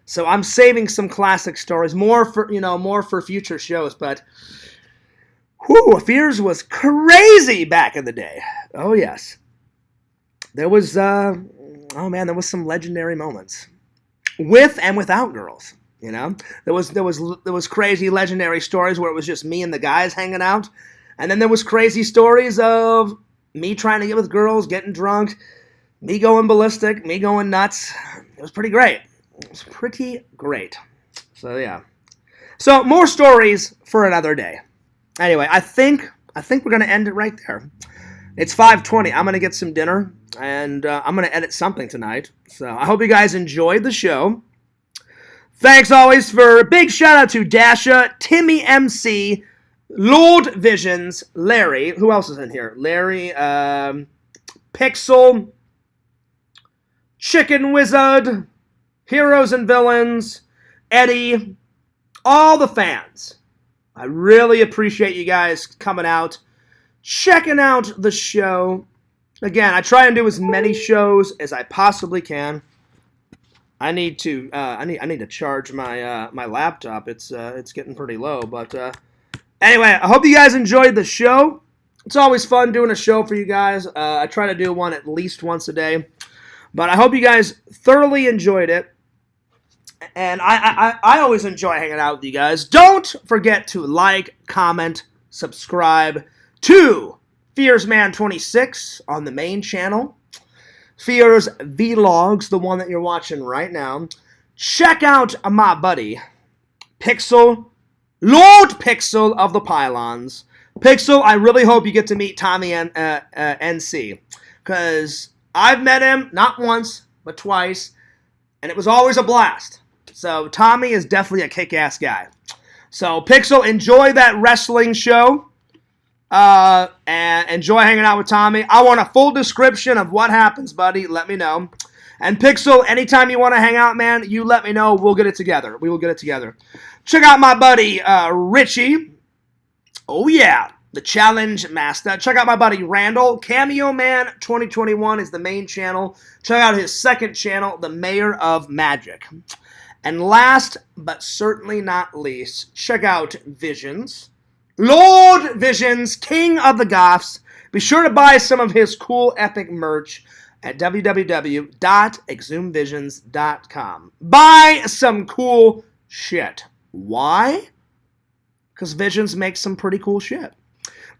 So I'm saving some classic stories, more for future shows, but whew, Fears was crazy back in the day. Oh, yes. There was, there was some legendary moments. With and without girls, you know? There was crazy legendary stories where it was just me and the guys hanging out. And then there was crazy stories of me trying to get with girls, getting drunk, me going ballistic, me going nuts. It was pretty great. It was pretty great. So, yeah. So, more stories for another day. Anyway, I think we're going to end it right there. It's 5:20. I'm going to get some dinner, and I'm going to edit something tonight. So I hope you guys enjoyed the show. Thanks always for a big shout out to Dasha, Timmy MC, Lord Visions, Larry. Who else is in here? Larry, Pixel, Chicken Wizard, Heroes and Villains, Eddie, all the fans. I really appreciate you guys coming out, checking out the show. Again, I try and do as many shows as I possibly can. I need to charge my my laptop. It's getting pretty low, but anyway, I hope you guys enjoyed the show. It's always fun doing a show for you guys. I try to do one at least once a day, but I hope you guys thoroughly enjoyed it. And I always enjoy hanging out with you guys. Don't forget to like, comment, subscribe to FearsMan26 on the main channel. Fears Vlogs, the one that you're watching right now. Check out my buddy, Pixel, Lord Pixel of the Pylons. Pixel, I really hope you get to meet Tommy and NC. Because I've met him not once, but twice. And it was always a blast. So Tommy is definitely a kick-ass guy. So Pixel, enjoy that wrestling show. And enjoy hanging out with Tommy. I want a full description of what happens, buddy. Let me know. And Pixel, anytime you want to hang out, man, you let me know. We'll get it together. We will get it together. Check out my buddy, Richie. Oh, yeah. The Challenge Master. Check out my buddy, Randall. Cameo Man 2021 is the main channel. Check out his second channel, The Mayor of Magic. And last, but certainly not least, check out Visions. Lord Visions, King of the Goths. Be sure to buy some of his cool epic merch at www.exhumvisions.com. Buy some cool shit. Why? Because Visions makes some pretty cool shit.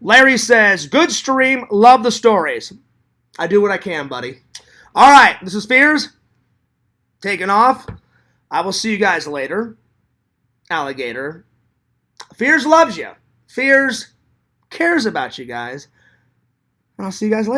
Larry says, good stream, love the stories. I do what I can, buddy. All right, this is Fears. Taking off. I will see you guys later. Alligator. Fears loves you. Fears cares about you guys. And I'll see you guys later.